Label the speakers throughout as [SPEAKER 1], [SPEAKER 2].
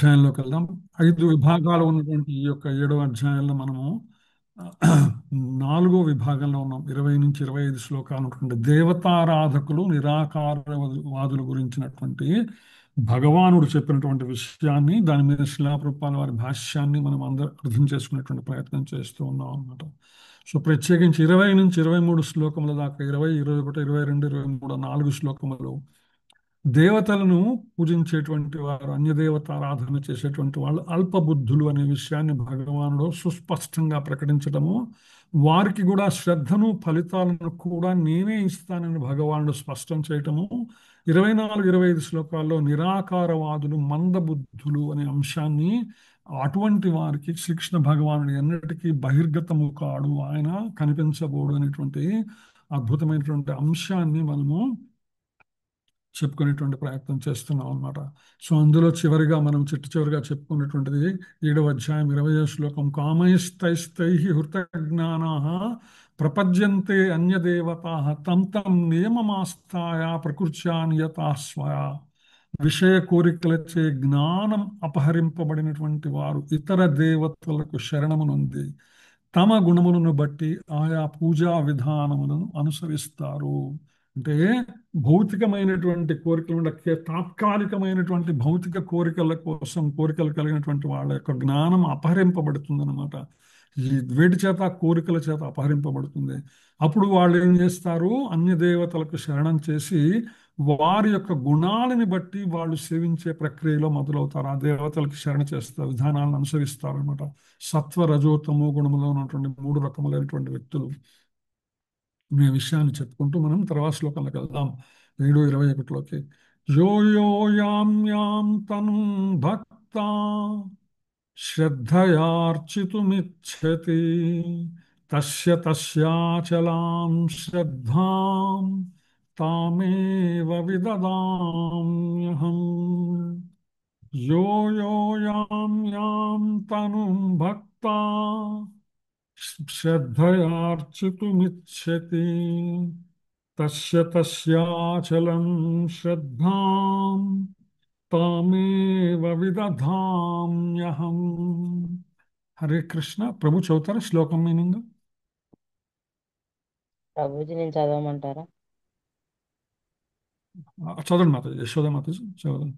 [SPEAKER 1] అధ్యాయంలోకి వెళ్దాం. 5 విభాగాలు ఉన్నటువంటి ఈ యొక్క 7వ అధ్యాయంలో మనము ఆ, 4వ విభాగంలో ఉన్నాం. 20 నుంచి 25 శ్లోకాలు ఉన్నటువంటి దేవతారాధకులు నిరాకారవాదుల గురించినటువంటి భగవానుడు చెప్పినటువంటి విషయాన్ని, దాని మీద శిలాప్రభుపాద వారి భాష్యాన్ని మనం అందరూ అర్థం చేసుకునేటువంటి ప్రయత్నం చేస్తూ ఉన్నాం అన్నమాట. సో ప్రత్యేకించి 20 నుంచి 23 శ్లోకముల దాకా, 20, 21, 22, 23 4 శ్లోకములు దేవతలను పూజించేటువంటి వారు, అన్యదేవతారాధన చేసేటువంటి వాళ్ళు అల్పబుద్ధులు అనే విషయాన్ని భగవానుడు సుస్పష్టంగా ప్రకటించడము, వారికి కూడా శ్రద్ధను ఫలితాలను కూడా నేనే ఇస్తానని భగవానుడు స్పష్టం చేయటము, 24, 25 శ్లోకాల్లో నిరాకారవాదులు మందబుద్ధులు అనే అంశాన్ని, అటువంటి వారికి శ్రీకృష్ణ భగవానుడు ఎన్నటికీ బహిర్గతము కాడు, ఆయన కనిపించబోడు అనేటువంటి అద్భుతమైనటువంటి అంశాన్ని మనము చెప్పుకునేటువంటి ప్రయత్నం చేస్తున్నాం అన్నమాట. సో అందులో చివరిగా మనం చివరిగా చెప్పుకున్నటువంటిది 7వ అధ్యాయం 20వ శ్లోకం. కామైస్తైస్తై హృతజ్ఞానా ప్రపద్యంతే అన్యదేవతా తం తం నియమమాస్థాయ ప్రకృత్యా నియతా స్వయా. విషయ కోరికలచే జ్ఞానం అపహరింపబడినటువంటి వారు ఇతర దేవతలకు శరణమునుంది తమ గుణములను బట్టి ఆయా పూజా విధానములను అనుసరిస్తారు. అంటే భౌతికమైనటువంటి కోరికలు తాత్కాలికమైనటువంటి భౌతిక కోరికల కోసం కోరికలు కలిగినటువంటి వాళ్ళ యొక్క జ్ఞానం అపహరింపబడుతుంది. ఈ వేటి చేత, కోరికల చేత అపహరింపబడుతుంది. అప్పుడు వాళ్ళు ఏం చేస్తారు? అన్య దేవతలకు శరణం చేసి వారి యొక్క గుణాలని బట్టి వాళ్ళు సేవించే ప్రక్రియలో మొదలవుతారు. ఆ దేవతలకు శరణ చేస్తారు, విధానాలను అనుసరిస్తారు అనమాట. సత్వ రజో తమో గుణములో ఉన్నటువంటి 3 రకములైనటువంటి వ్యక్తులు అనే విషయాన్ని చెప్పుకుంటూ మనం తర్వాత శ్లోకంలోకి వెళ్దాం. 7:21లోకి. యో యో యాం యాం తను భక్త శ్రద్ధయార్చితుమిచ్చతి తస్య తస్యాచలాం శ్రద్ధాం తామేవ విదదామ్యహం. యో యో యాం యాం తనుం భక్తా శ్రద్ధయార్చితుమిచ్చతి తస్య తస్యాచలం శ్రద్ధాం తామేవ విదధామ్యహం. హరే కృష్ణ. ప్రభు చదువుతారా శ్లోకం మీనింగ్?
[SPEAKER 2] ప్రభుజీ నేను చదవమంటారా?
[SPEAKER 1] చదవండి మాతాజీ, యశోద మాతాజీ చదవండి.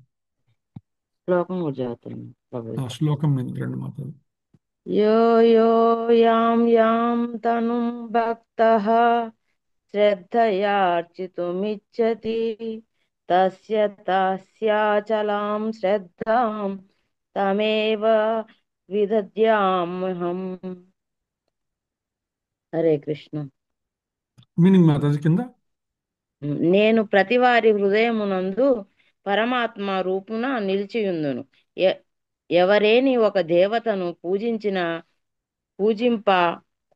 [SPEAKER 2] శ్లోకం కూడా చదువుతున్నాను ప్రభుజీ.
[SPEAKER 1] శ్లోకం మీనింగ్ రెండు మాతాజీ.
[SPEAKER 2] యో యో యాం యాం తనుం భక్తః శ్రద్ధయార్చితుమిచ్చతి తస్య తస్యాచలాం శ్రద్ధాం తమేవ విదద్యామ్యహం. హరే కృష్ణ.
[SPEAKER 1] మీనింగ్ మాతాజీ కింద.
[SPEAKER 2] నేను ప్రతివారి హృదయమునందు పరమాత్మ రూపున నిలిచియుందును. ఎ- ఎవరేని ఒక దేవతను పూజింప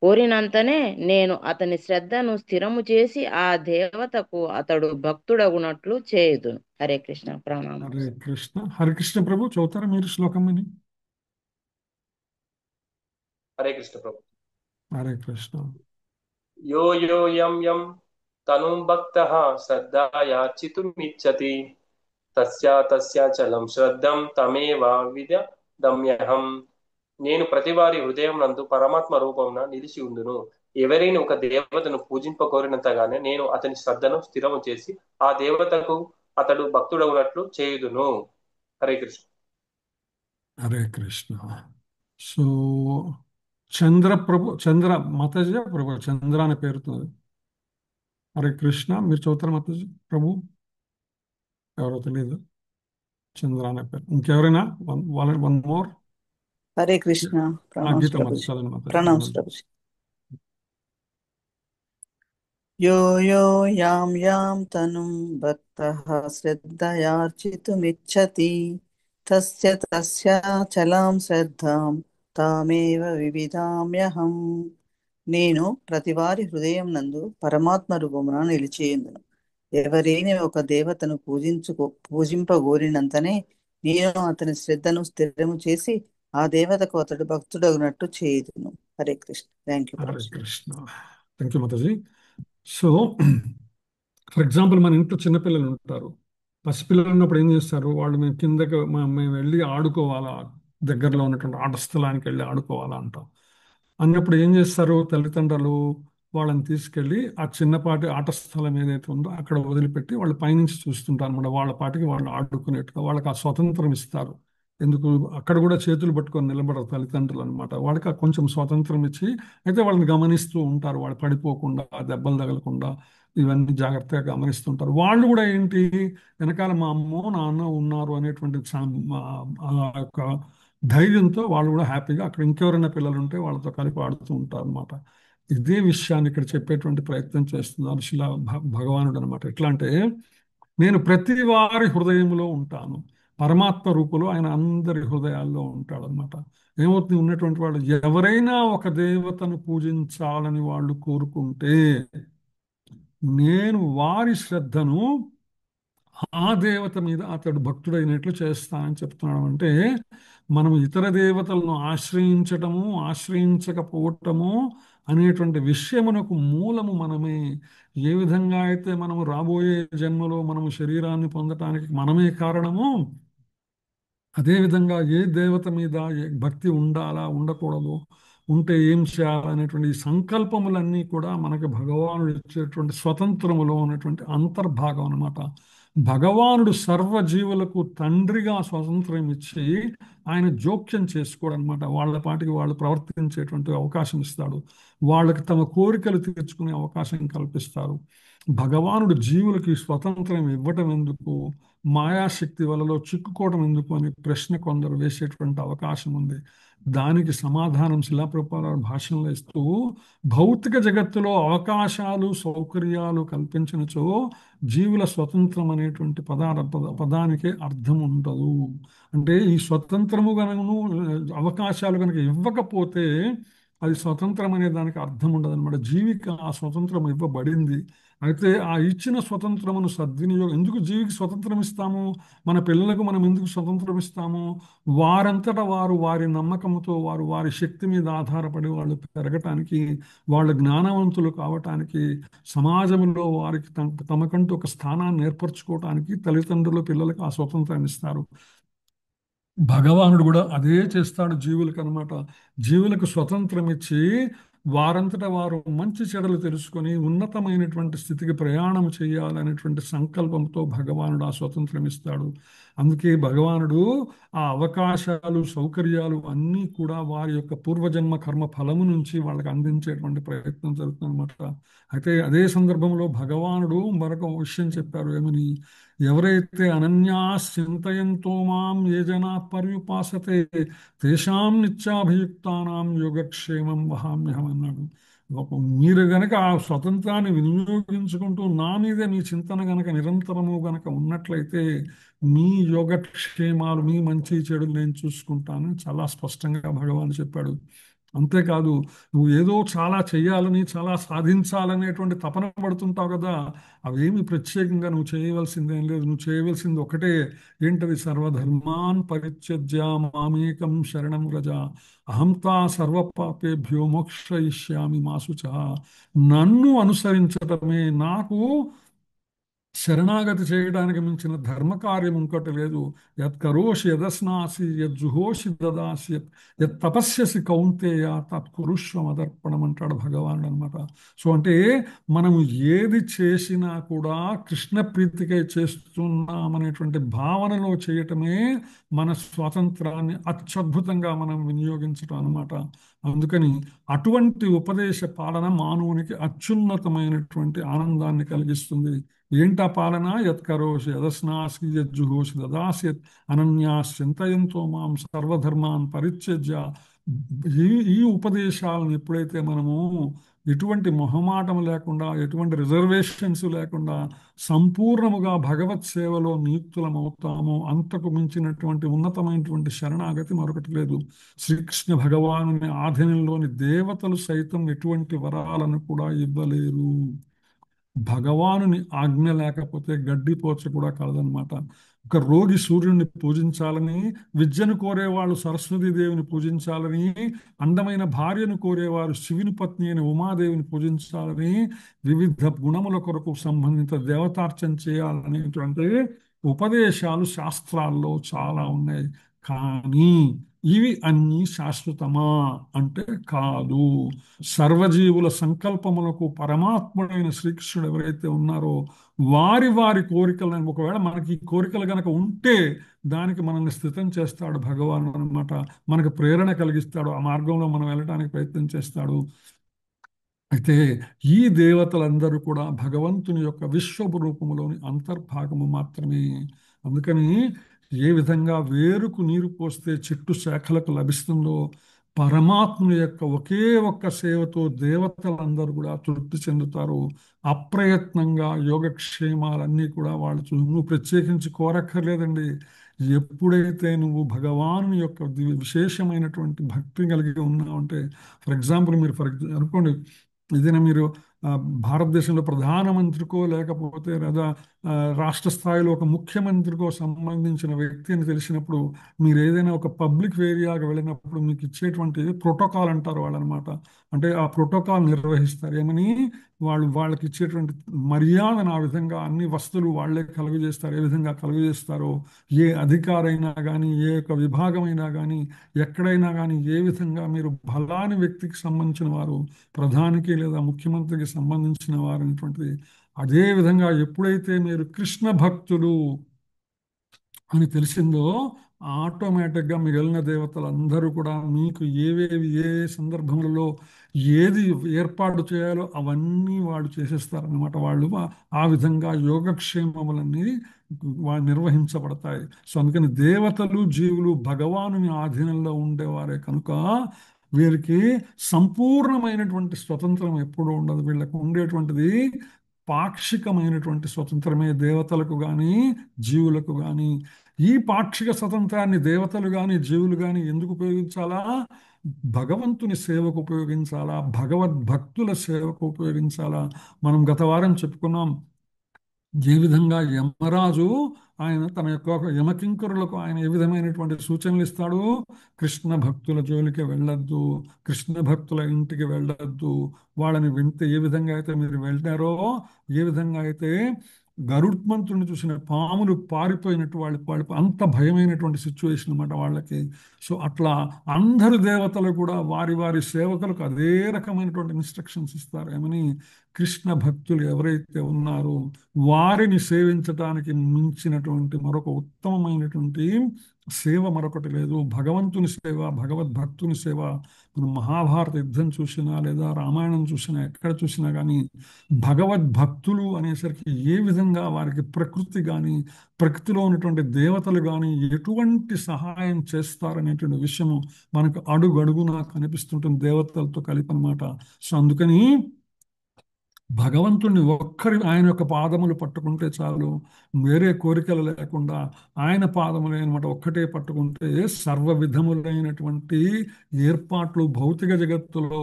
[SPEAKER 2] కోరినంతనే నేను అతని శ్రద్ధను స్థిరము చేసి ఆ దేవతకు అతడు భక్తుడగునట్లు చేయుదును. హరే కృష్ణ. ప్రణామం.
[SPEAKER 1] హరే కృష్ణ. హరే కృష్ణ. ప్రభు చదువుతారా మీరు శ్లోకం మీనింగ్?
[SPEAKER 3] హరే కృష్ణ ప్రభు.
[SPEAKER 1] హరే కృష్ణ.
[SPEAKER 3] యో యో యం యం తనుం భక్తః శ్రద్ధయార్చితుమిచ్చతి తస్యా తస్యాచలం శ్రద్ధం తమేవ విదదమ్యహం. నేను ప్రతివారి హృదయం నందు పరమాత్మ రూపమున నిలిచి ఉండును. ఎవరైనా ఒక దేవతను పూజింపకోరినంతగానే నేను అతని శ్రద్ధను స్థిరము చేసి ఆ దేవతకు అతడు భక్తుడవునట్లు చేయుదును. హరే కృష్ణ.
[SPEAKER 1] హరే కృష్ణ. సో చంద్ర మాతాజీ ప్రభు చంద్ర అనే పేరుతో. హరే కృష్ణ. మీరు చదువుతారా మాతాజీ? ప్రభు ఎవరో తెలియదు. చంద్ర అనే పేరు. ఇంకెవరైనా? One more.
[SPEAKER 4] హరే కృష్ణ. ప్రణామ్స్
[SPEAKER 1] గీత మాతాజీ
[SPEAKER 4] ప్రభుజీ.
[SPEAKER 1] చదవండి మాతాజీ.
[SPEAKER 4] ప్రణామ్స్ ప్రభుజీ. యో యో యాం యాం తనుం భక్తః శ్రద్ధయార్చితుమిచ్చతి తస్య తస్యాచలాం శ్రద్ధాం తామేవ వివిధామ్యహం. నేను ప్రతివారి హృదయం నందు పరమాత్మ రూపమున నిలిచియుందును. ఎవరైనా ఒక దేవతను పూజింపగోరినంతనే నేను అతని శ్రద్ధను స్థిరము చేసి ఆ దేవతకు అతడు భక్తుడగినట్టు చేయుదును. Hare Krishna. Thank you
[SPEAKER 1] Hare
[SPEAKER 4] Prabhuji.
[SPEAKER 1] Krishna. Thank you Mataji. So for example మన ఇంట్లో చిన్నపిల్లలు ఉంటారు. పసిపిల్లలు ఉన్నప్పుడు ఏం చేస్తారు వాళ్ళు, మేము కిందకి మేము వెళ్ళి ఆడుకోవాలా, దగ్గరలో ఉన్నటువంటి ఆట స్థలానికి వెళ్ళి ఆడుకోవాలా అంటాం. అన్నప్పుడు ఏం చేస్తారు తల్లిదండ్రులు, వాళ్ళని తీసుకెళ్ళి ఆ చిన్నపాటి ఆట స్థలం ఏదైతే ఉందో అక్కడ వదిలిపెట్టి వాళ్ళు పైనుంచి చూస్తుంటారు అనమాట. వాళ్ళ పాటికి వాళ్ళు ఆడుకునేట్టుగా వాళ్ళకి ఆ స్వతంత్రం ఇస్తారు. ఎందుకు, అక్కడ కూడా చేతులు పట్టుకొని నిలబడరు తల్లిదండ్రులు అనమాట. వాళ్ళకి ఆ కొంచెం స్వతంత్రం ఇచ్చి, అయితే వాళ్ళని గమనిస్తూ ఉంటారు, వాళ్ళు పడిపోకుండా, దెబ్బలు తగలకుండా ఇవన్నీ జాగ్రత్తగా గమనిస్తుంటారు. వాళ్ళు కూడా ఏంటి, వెనకాల మా అమ్మో నాన్న ఉన్నారు అనేటువంటి ఆ యొక్క ధైర్యంతో వాళ్ళు కూడా హ్యాపీగా అక్కడ ఇంకెవరైనా పిల్లలు ఉంటే వాళ్ళతో కలిపి ఆడుతూ ఉంటారు అనమాట. ఇదే విషయాన్ని ఇక్కడ చెప్పేటువంటి ప్రయత్నం చేస్తున్నారు భగవానుడు అనమాట. ఎట్లా అంటే, నేను ప్రతి వారి హృదయంలో ఉంటాను. పరమాత్మ రూపంలో ఆయన అందరి హృదయాల్లో ఉంటాడు అనమాట. ఏమవుతుంది, ఉన్నటువంటి వాళ్ళు ఎవరైనా ఒక దేవతను పూజించాలని వాళ్ళు కోరుకుంటే నేను వారి శ్రద్ధను ఆ దేవత మీద అతడు భక్తుడైనట్లు చేస్తానని చెప్తున్నాడు. అంటే మనం ఇతర దేవతలను ఆశ్రయించటము, ఆశ్రయించకపోవటము అనేటువంటి విషయమునకు మూలము మనమే. ఏ విధంగా అయితే మనము రాబోయే జన్మలో మనము శరీరాన్ని పొందటానికి మనమే కారణము, అదేవిధంగా ఏ దేవత మీద ఏ భక్తి ఉండాలా, ఉండకూడదు, ఉంటే ఏం చేయాలనేటువంటి ఈ సంకల్పములన్నీ కూడా మనకి భగవానుడు ఇచ్చేటువంటి స్వతంత్రములో ఉన్నటువంటి అంతర్భాగం అన్నమాట. భగవానుడు సర్వజీవులకు తండ్రిగా స్వతంత్రం ఇచ్చి ఆయన జోక్యం చేసుకోడు అనమాట. వాళ్ళ పాటికి వాళ్ళు ప్రవర్తించేటువంటి అవకాశం ఇస్తాడు. వాళ్ళకి తమ కోరికలు తీర్చుకునే అవకాశం కల్పిస్తారు. భగవానుడు జీవులకి స్వతంత్రం ఇవ్వటం ఎందుకు, మాయాశక్తి వలలో చిక్కుకోవడం ఎందుకు అనే ప్రశ్న కొందరు వేసేటువంటి అవకాశం ఉంది. దానికి సమాధానం శిలాప్రభుపాద భాషణలో ఇస్తూ, భౌతిక జగత్తులో అవకాశాలు సౌకర్యాలు కల్పించినచో జీవుల స్వతంత్రం అనేటువంటి పదానికి అర్థం ఉండదు. అంటే ఈ స్వతంత్రము గనను అవకాశాలు కనుక ఇవ్వకపోతే అది స్వతంత్రం అనే దానికి అర్థం ఉండదు అనమాట. జీవికి ఆ స్వతంత్రం ఇవ్వబడింది. అయితే ఆ ఇచ్చిన స్వతంత్రమును సద్వినియోగం, ఎందుకు జీవికి స్వతంత్రం ఇస్తాము, మన పిల్లలకు మనం ఎందుకు స్వతంత్రం ఇస్తాము, వారంతటా వారు వారి నమ్మకంతో వారు వారి శక్తి మీద ఆధారపడి వాళ్ళు పెరగటానికి, వాళ్ళ జ్ఞానవంతులు కావటానికి, సమాజంలో వారికి తమకంటూ ఒక స్థానాన్ని ఏర్పరచుకోవటానికి తల్లిదండ్రులు పిల్లలకు ఆ స్వతంత్రాన్ని ఇస్తారు. భగవానుడు కూడా అదే చేస్తాడు జీవులకు అనమాట. జీవులకు స్వతంత్రం ఇచ్చి వారంతటా వారు మంచి చెడులు తెలుసుకొని ఉన్నతమైనటువంటి స్థితికి ప్రయాణం చేయాలనేటువంటి సంకల్పంతో భగవానుడు ఆ స్వతంత్రం ఇస్తాడు. అందుకే భగవానుడు ఆ అవకాశాలు సౌకర్యాలు అన్నీ కూడా వారి యొక్క పూర్వజన్మ కర్మ ఫలము నుంచి వాళ్ళకి అందించేటువంటి ప్రయత్నం జరుగుతుంది అనమాట. అయితే అదే సందర్భంలో భగవానుడు మరొక విషయం చెప్పారు. ఏమని, ఎవరైతే అనన్యా చింతయంతో మాం ఏ జనా పర్యుపాసతే తేషాం నిత్యాభియుక్తానాం యోగక్షేమం వహామ్యహం అన్నాడు. మీరు గనక ఆ స్వతంత్రాన్ని వినియోగించుకుంటూ నా మీదే మీ చింతన గనక నిరంతరము గనక ఉన్నట్లయితే మీ యోగక్షేమాలు, మీ మంచి చెడులు నేను చూసుకుంటాను చాలా స్పష్టంగా భగవాన్ చెప్పాడు. అంతేకాదు, నువ్వు ఏదో చాలా చెయ్యాలని, చాలా సాధించాలనేటువంటి తపన పడుతుంటావు కదా, అవేమి ప్రత్యేకంగా నువ్వు చేయవలసిందేం లేదు. నువ్వు చేయవలసింది ఒకటే, ఏంటది, సర్వధర్మాన్ పరిత్యజ్య మామేకం శరణం వ్రజ అహంతా సర్వపాపేభ్యో మోక్షయిష్యామి మా శుచః. నన్ను అనుసరించటమే, నాకు శరణాగతి చేయడానికి మించిన ధర్మకార్యం ఇంకోటి లేదు. యత్ కరోషి యదస్నాసి యజ్జుహోషి దదాసి యత్ తపస్యసి కౌంతేయ తత్ కురుష్వ మదర్పణం అంటాడు భగవానుడు అనమాట. సో అంటే మనము ఏది చేసినా కూడా కృష్ణ ప్రీతికై చేస్తున్నామనేటువంటి భావనలో చేయటమే మన స్వాతంత్రాన్ని అత్యద్భుతంగా మనం వినియోగించటం అనమాట. అందుకని అటువంటి ఉపదేశ పాలన మానవునికి అత్యున్నతమైనటువంటి ఆనందాన్ని కలిగిస్తుంది. ఏంటా పాలన, యత్కరోషి యదస్నాసి యజ్జుహోషి దదాసి యత్ అనన్యాస్ చింతయంతో మాం సర్వధర్మాన్ పరిత్యజ్య. ఈ ఉపదేశాలను ఎప్పుడైతే మనము ఎటువంటి మొహమాటం లేకుండా, ఎటువంటి రిజర్వేషన్స్ లేకుండా సంపూర్ణముగా భగవత్ సేవలో నియుక్తులమవుతామో అంతకు మించినటువంటి ఉన్నతమైనటువంటి శరణాగతి మరొకటి లేదు. శ్రీకృష్ణ భగవానుని ఆధీనంలోని దేవతలు సైతం ఎటువంటి వరాలను కూడా ఇవ్వలేరు. భగవానుని ఆజ్ఞ లేకపోతే గడ్డిపోచ కూడా కలదనమాట. ఒక రోగి సూర్యుడిని పూజించాలని, విద్యను కోరేవాళ్ళు సరస్వతీ దేవిని పూజించాలని, అందమైన భార్యను కోరేవారు శివుని పత్ని అయిన ఉమాదేవిని పూజించాలని, వివిధ గుణముల కొరకు సంబంధిత దేవతార్చన చేయాలనేటువంటి ఉపదేశాలు శాస్త్రాల్లో చాలా ఉన్నాయి. కానీ ఇవి అన్నీ శాశ్వతమా అంటే కాదు. సర్వజీవుల సంకల్పములకు పరమాత్ముడైన శ్రీకృష్ణుడు ఎవరైతే ఉన్నారో వారి వారి కోరికలను, ఒకవేళ మనకి ఈ కోరికలు గనక ఉంటే దానికి మనల్ని స్థితం చేస్తాడు భగవానుడు అనమాట. మనకు ప్రేరణ కలిగిస్తాడు, ఆ మార్గంలో మనం వెళ్ళడానికి ప్రయత్నం చేస్తాడు. అయితే ఈ దేవతలందరూ కూడా భగవంతుని యొక్క విశ్వపు రూపములోని అంతర్భాగము మాత్రమే. అందుకని ఏ విధంగా వేరుకు నీరు పోస్తే చెట్టు శాఖలకు లభిస్తుందో, పరమాత్ముని యొక్క ఒకే ఒక్క సేవతో దేవతలందరూ కూడా తృప్తి చెందుతారు. అప్రయత్నంగా యోగక్షేమాలన్నీ కూడా వాళ్ళు నువ్వు ప్రత్యేకించి కోరక్కర్లేదండి. ఎప్పుడైతే నువ్వు భగవాను యొక్క విశేషమైనటువంటి భక్తి కలిగి ఉన్నావంటే, ఫర్ ఎగ్జాంపుల్ మీరు అనుకోండి, ఏదైనా మీరు భారతదేశంలో ప్రధానమంత్రికో లేకపోతే లేదా రాష్ట్ర స్థాయిలో ఒక ముఖ్యమంత్రికో సంబంధించిన వ్యక్తి అని తెలిసినప్పుడు మీరు ఏదైనా ఒక పబ్లిక్ ఏరియాకి వెళ్ళినప్పుడు మీకు ఇచ్చేటువంటి ప్రోటోకాల్ అంటారు వాళ్ళనమాట. అంటే ఆ ప్రోటోకాల్ నిర్వహిస్తారు. ఏమని వాళ్ళకి ఇచ్చేటువంటి మర్యాదను ఆ విధంగా అన్ని వస్తువులు వాళ్ళే కలుగజేస్తారు. ఏ విధంగా కలుగజేస్తారో, ఏ అధికారైనా కానీ, ఏ యొక్క విభాగమైనా కానీ, ఎక్కడైనా కానీ ఏ విధంగా మీరు ఫలాని వ్యక్తికి సంబంధించిన వారు, ప్రధానికి లేదా ముఖ్యమంత్రికి సంబంధించిన వారు అనేటువంటిది. అదే విధంగా ఎప్పుడైతే మీరు కృష్ణ భక్తులు అని తెలిసిందో ఆటోమేటిక్గా మిగిలిన దేవతలందరూ కూడా మీకు ఏవేవి ఏ సందర్భములలో ఏది ఏర్పాటు చేయాలో అవన్నీ వాళ్ళు చేసేస్తారనమాట. వాళ్ళు ఆ విధంగా యోగక్షేమములన్నీ వాళ్ళు నిర్వహించబడతాయి. సో అందుకని దేవతలు జీవులు భగవానుని ఆధీనంలో ఉండేవారే కనుక వీరికి సంపూర్ణమైనటువంటి స్వతంత్రం ఎప్పుడూ ఉండదు. వీళ్ళకు ఉండేటువంటిది పాక్షికమైనటువంటి స్వతంత్రమే, దేవతలకు కానీ జీవులకు కానీ. ఈ పాక్షిక స్వతంత్రాన్ని దేవతలు కానీ జీవులు కానీ ఎందుకు ఉపయోగించాలా? భగవంతుని సేవకు ఉపయోగించాలా, భగవద్భక్తుల సేవకు ఉపయోగించాలా. మనం గత వారం చెప్పుకున్నాం ఏ విధంగా యమరాజు ఆయన తన యొక్క యమకింకరులకు ఆయన ఏ విధమైనటువంటి సూచనలు ఇస్తాడు. కృష్ణ భక్తుల జోలికి వెళ్ళొద్దు, కృష్ణ భక్తుల ఇంటికి వెళ్ళొద్దు, వాళ్ళని వింటే ఏ విధంగా అయితే మీరు వెళ్తారో, ఏ విధంగా అయితే గరుత్మంతుడిని చూసిన పాములు పారిపోయినట్టు వాళ్ళు అంత భయమైనటువంటి సిచ్యువేషన్ అన్నమాట వాళ్ళకి. సో అట్లా అందరు దేవతలు కూడా వారి వారి సేవకులకు అదే రకమైనటువంటి ఇన్స్ట్రక్షన్స్ ఇస్తారు. ఏమని? కృష్ణ భక్తులు ఎవరైతే ఉన్నారో వారిని సేవించటానికి మించినటువంటి మరొక ఉత్తమమైనటువంటి సేవ మరొకటి లేదు. భగవంతుని సేవ, భగవద్భక్తుని సేవ. మనం మహాభారత యుద్ధం చూసినా లేదా రామాయణం చూసినా ఎక్కడ చూసినా కానీ భగవద్భక్తులు అనేసరికి ఏ విధంగా వారికి ప్రకృతి కానీ, ప్రకృతిలో ఉన్నటువంటి దేవతలు కానీ ఎటువంటి సహాయం చేస్తారనేటువంటి విషయము మనకు అడుగడుగునా కనిపిస్తుంటుంది దేవతలతో కలిపి అన్నమాట. సో అందుకని భగవంతుణ్ణి ఆయన యొక్క పాదములు పట్టుకుంటే చాలు, వేరే కోరికలు లేకుండా ఆయన పాదములు అనమాట ఒక్కటే పట్టుకుంటే సర్వ విధములైనటువంటి ఏర్పాట్లు భౌతిక జగత్తులో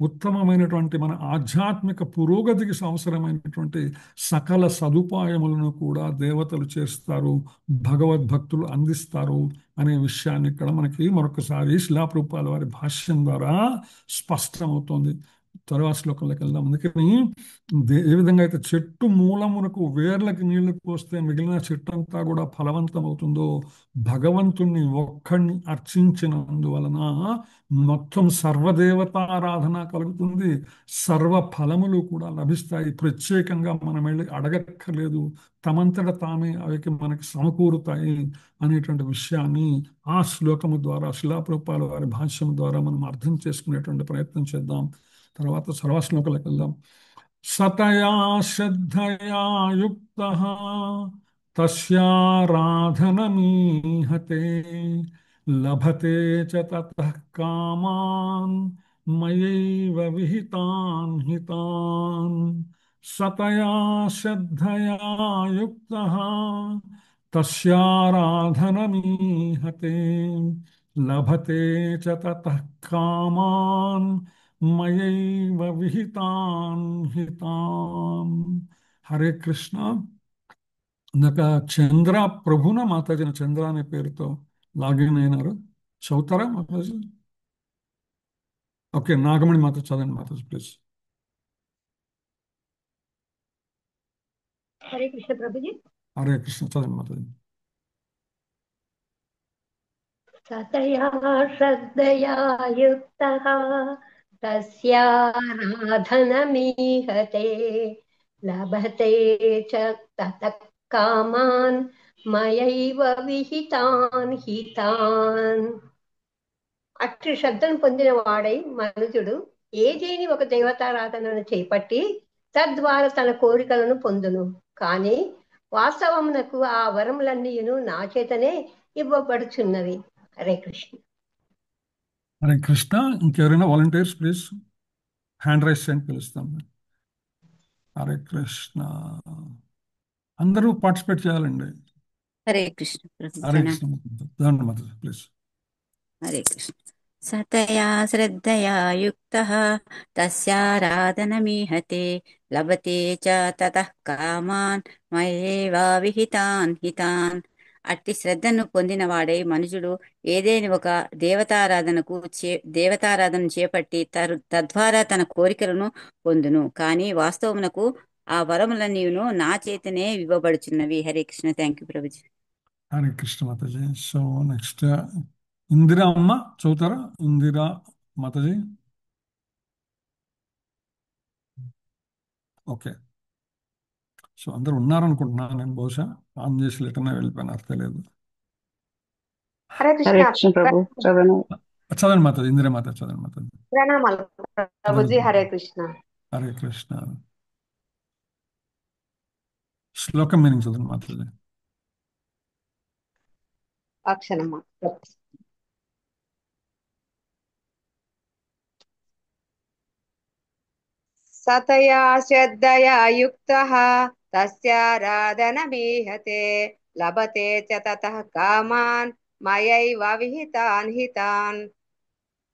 [SPEAKER 1] ఉత్తమమైనటువంటి మన ఆధ్యాత్మిక పురోగతికి అవసరమైనటువంటి సకల సదుపాయములను కూడా దేవతలు చేస్తారు, భగవద్భక్తులు అందిస్తారు అనే విషయాన్ని ఇక్కడ మనకి మరొకసారి శిలాప్రూపాల వారి భాష్యం ద్వారా స్పష్టమవుతోంది. తర్వాత శ్లోకంలోకి వెళ్దాం. అందుకని ఏ విధంగా అయితే చెట్టు మూలమునకు వేర్లకి నీళ్లు పోస్తే మిగిలిన చెట్టు అంతా కూడా ఫలవంతం అవుతుందో, భగవంతుణ్ణి ఒక్కడిని అర్చించినందువలన మొత్తం సర్వదేవతారాధన కలుగుతుంది, సర్వ ఫలములు కూడా లభిస్తాయి. ప్రత్యేకంగా మనం వెళ్ళి అడగక్కర్లేదు, తమంతట తామే అవికి మనకి సమకూరుతాయి అనేటువంటి విషయాన్ని ఆ శ్లోకము ద్వారా, శిలాప్రూపాల వారి భాష్యం ద్వారా మనం అర్థం చేసుకునేటువంటి ప్రయత్నం చేద్దాం. తర్వాత సర్వశ్లోకాలకు వెళ్దాం. సతయా శ్రద్ధయా యుక్తః తస్యారాధనమీహతే లభతే చ తతః కామాన్ మయైవ విహితాన్ హితాన్. సతయా శ్రద్ధయా యుక్తః తస్యారాధనమీహతే లభతే చ తతః కామాన్ మయైవ విహితాన్ హితాన్. హరే కృష్ణ. ఇందాక చంద్ర ప్రభున మాతాజీన చంద్ర అనే పేరుతో లాగిన్ అయినారు. చదువుతారా మాతాజీ? ఓకే, నాగమణి మాత చదవండి మాతాజీ ప్లీజ్.
[SPEAKER 5] హరే కృష్ణ ప్రభుజీ.
[SPEAKER 1] హరే కృష్ణ చదవండి మాతాజీ.
[SPEAKER 5] సతయా శ్రద్ధయా యుక్తః తస్యారాధనమీహతే లభతే చ తతః కామాన్ మయైవ విహితాన్ హితాన్. అట్టి శ్రద్ధను పొందిన వాడై మనుజుడు ఏదేని ఒక దేవతారాధనను చేపట్టి తద్వారా తన కోరికలను పొందును. కానీ వాస్తవమునకు ఆ వరములన్నీయును నా చేతనే ఇవ్వబడుచున్నవి. హరే కృష్ణ.
[SPEAKER 1] హరే కృష్ణ. ఇంకెవరైనా వాలంటీర్స్ ప్లీజ్ హ్యాండ్ రైస్ చేయండి, పిలుస్తాం. హరే కృష్ణ. అందరూ పార్టిసిపేట్ చేయాలండి.
[SPEAKER 6] హరే కృష్ణ ప్రభు.
[SPEAKER 1] హరే కృష్ణ చదవండి మాతాజీ ప్లీజ్.
[SPEAKER 6] హరే కృష్ణ. సతయా శ్రద్ధయా యుక్తః తస్యారాధనమీహతే లభతే చ తతః కామాన్ మయేవా విహితాన్ హితాన్. అట్టి శ్రద్ధను పొందినవాడై మనుషుడు ఏదేని ఒక దేవతారాధన చేపట్టి తద్వారా తన కోరికలను పొందును. కానీ వాస్తవమునకు ఆ వరములన్నీయును నా చేతనే ఇవ్వబడుచున్నవి. Hare Krishna. Thank you Prabhuji.
[SPEAKER 1] Hare Krishna Mataji. So next Indira అమ్మ చదువుతారా? ఇందిరా మాతాజీ. ఓకే. సో అందరు ఉన్నారనుకుంటున్నాను నేను, బహుశా ఆన్ చేసి లెటర్నే వెళ్ళిపోయినారు తెలియదు.
[SPEAKER 7] హరే
[SPEAKER 8] హరే
[SPEAKER 7] కృష్ణ.
[SPEAKER 8] కృష్ణ ప్రభు. చదవను.
[SPEAKER 1] చదవండి మాతాజీ. ఇందిరా మాత చదవండి మాతాజీ.
[SPEAKER 7] ప్రణామాలు ప్రభుజీ. హరే కృష్ణ.
[SPEAKER 1] హరే కృష్ణ. శ్లోకం మీనింగ్ చదవండి మాతాజీ.
[SPEAKER 7] అక్షరమ్మ. సతయా శ్రద్ధయా యుక్తః తస్యారాధనమీహతే లభతే చ తతః కామాన్ మయైవ విహితాన్ హితాన్.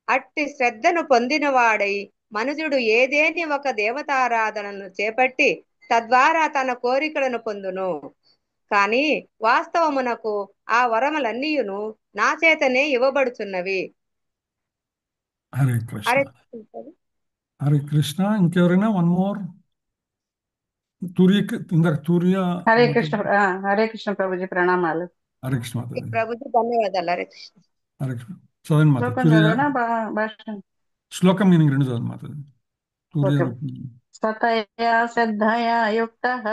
[SPEAKER 7] అట్టి శ్రద్ధను పొందినవాడై మనుజుడు ఏదేని ఒక దేవతారాధనను చేపట్టి తద్వారా తన కోరికలను పొందును. కాని వాస్తవమునకు ఆ వరములన్నీయును నా చేతనే ఇవ్వబడుచున్నవి.
[SPEAKER 1] హరే కృష్ణ.
[SPEAKER 7] హరే
[SPEAKER 1] హరే కృష్ణ. ఇంకెవరైనా వన్ మోర్? ఇందాక తూర్య.
[SPEAKER 8] హరే కృష్ణ. హరే కృష్ణ ప్రభుజీ. ప్రణామాలు.
[SPEAKER 1] హరే కృష్ణ మాతాజీ.
[SPEAKER 7] ప్రభుజీ ధన్యవాదాలు. హరే కృష్ణ.
[SPEAKER 1] హరే కృష్ణ చదవండి మాతాజీ.
[SPEAKER 8] శ్లోకం
[SPEAKER 1] తూర్య
[SPEAKER 8] చదవనా భాష్యం?
[SPEAKER 1] శ్లోకం మీనింగ్ రెండు చదవండి మాతాజీ. తూర్య
[SPEAKER 8] ఓకే. సతయా శ్రద్ధయా యుక్తః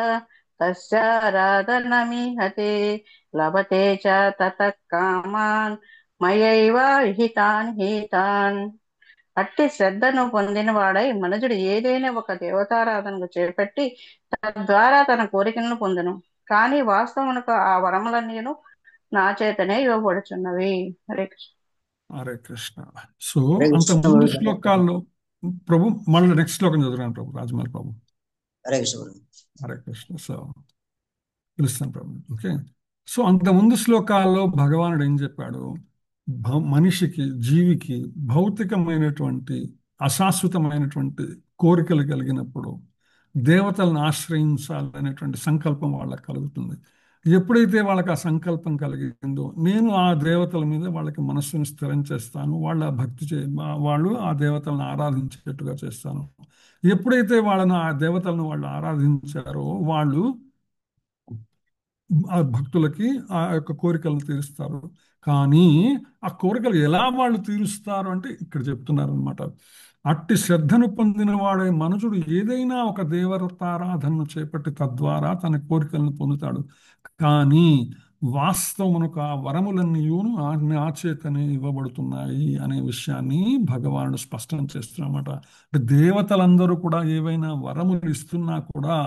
[SPEAKER 8] తస్యారాధనమీహతే లభతే చ తతః కామాన్ మయైవ విహితాన్ హితాన్. అట్టి శ్రద్ధను పొందిన వాడై మనుజుడు ఏదైనా ఒక దేవతారాధనకు చేపట్టి తద్వారా తన కోరికలను పొందును. కానీ వాస్తవమునకు ఆ వరములన్నీను నా చేతనే ఇవ్వబడుచున్నవి. హరే కృష్ణ.
[SPEAKER 1] హరే కృష్ణ. సో అంత ముందు శ్లోకాల్లో ప్రభు మళ్ళీ నెక్స్ట్ శ్లోకం చదువురాను ప్రభు. రాజమౌళి ప్రభు.
[SPEAKER 9] హరే కృష్ణ.
[SPEAKER 1] హరే కృష్ణ. సో పిలుస్తాను ప్రభు. ఓకే. సో అంత ముందు శ్లోకాల్లో భగవానుడు ఏం చెప్పాడు? మనిషికి, జీవికి భౌతికమైనటువంటి అశాశ్వతమైనటువంటి కోరికలు కలిగినప్పుడు దేవతలను ఆశ్రయించాలనేటువంటి సంకల్పం వాళ్ళకి కలుగుతుంది. ఎప్పుడైతే వాళ్ళకి ఆ సంకల్పం కలిగిందో నేను ఆ దేవతల మీద వాళ్ళకి మనస్సును స్థిరం చేస్తాను, వాళ్ళ వాళ్ళు ఆ దేవతలను ఆరాధించేట్టుగా చేస్తాను. ఎప్పుడైతే ఆ దేవతలను వాళ్ళు ఆరాధించారో వాళ్ళు ఆ భక్తులకి ఆ యొక్క కోరికలను తీరుస్తారు. కానీ ఆ కోరికలు ఎలా వాళ్ళు తీరుస్తారు అంటే ఇక్కడ చెప్తున్నారు అనమాట. అట్టి శ్రద్ధను పొందిన వాడే మనుషుడు ఏదైనా ఒక దేవతారాధనను చేపట్టి తద్వారా తన కోరికలను పొందుతాడు. కానీ వాస్తవమునకు ఆ వరములన్నీయును నా చేతనే ఇవ్వబడుతున్నాయి అనే విషయాన్ని భగవానుడు స్పష్టం చేస్తున్నమాట. అంటే దేవతలందరూ కూడా ఏవైనా వరములు ఇస్తున్నా కూడా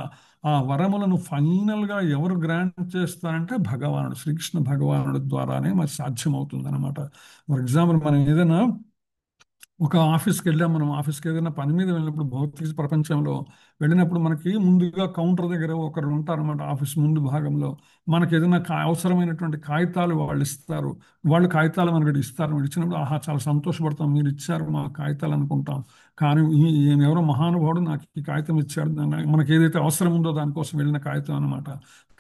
[SPEAKER 1] ఆ వరములను ఫైనల్ గా ఎవరు గ్రాంట్ చేస్తారంటే భగవానుడు, శ్రీకృష్ణ భగవానుడు ద్వారానే మరి సాధ్యమవుతుంది అనమాట. ఫర్ ఎగ్జాంపుల్ మనం ఏదైనా ఒక ఆఫీస్కి వెళ్ళాం, మనం ఆఫీస్కి ఏదైనా పని మీద వెళ్ళినప్పుడు భౌతిక ప్రపంచంలో వెళ్ళినప్పుడు మనకి ముందుగా కౌంటర్ దగ్గర ఒకరు ఉంటారన్నమాట. ఆఫీస్ ముందు భాగంలో మనకి ఏదైనా అవసరమైనటువంటి కాగితాలు వాళ్ళు ఇస్తారు. వాళ్ళు కాగితాలు మనకి ఇస్తారు. ఇచ్చినప్పుడు ఆహా చాలా సంతోషపడతాం, మీరు ఇచ్చారు మా కాగితాలు అనుకుంటాం. కానీ ఈయన ఎవరో మహానుభావుడు నాకు ఈ కాగితం ఇచ్చాడు, మనకి ఏదైతే అవసరం ఉందో దానికోసం వెళ్ళిన కాగితం అనమాట.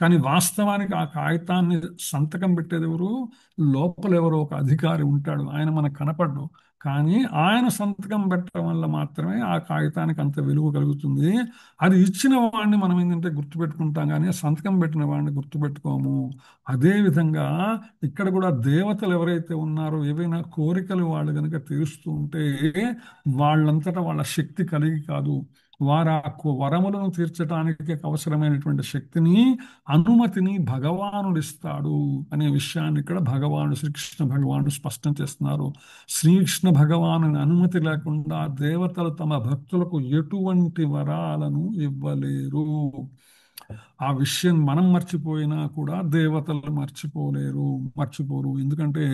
[SPEAKER 1] కానీ వాస్తవానికి ఆ కాగితాన్ని సంతకం పెట్టేది ఎవరు? లోపల ఎవరో ఒక అధికారి ఉంటాడు, ఆయన మనకు కనపడ్డు. కానీ ఆయన సంతకం పెట్టడం వల్ల మాత్రమే ఆ కాగితానికి అంత విలువ కలుగుతుంది. అది ఇచ్చిన వాడిని మనం ఏంటంటే గుర్తుపెట్టుకుంటాం, కానీ ఆ సంతకం పెట్టిన వాడిని గుర్తుపెట్టుకోము. అదే విధంగా ఇక్కడ కూడా దేవతలు ఎవరైతే ఉన్నారో ఏవైనా కోరికలు వాళ్ళు కనుక తీరుస్తూ ఉంటే వాళ్ళంతటా వాళ్ళ శక్తి కలిగి కాదు, వారు ఆ వరములను తీర్చడానికి అవసరమైనటువంటి శక్తిని, అనుమతిని భగవానుడు ఇస్తాడు అనే విషయాన్ని ఇక్కడ భగవానుడు, శ్రీకృష్ణ భగవానుడు స్పష్టం చేస్తున్నారు. శ్రీకృష్ణ భగవాను అనుమతి లేకుండా దేవతలు తమ భక్తులకు ఎటువంటి వరాలను ఇవ్వలేరు. ఆ విషయం మనం మర్చిపోయినా కూడా దేవతలు మర్చిపోరు. ఎందుకంటే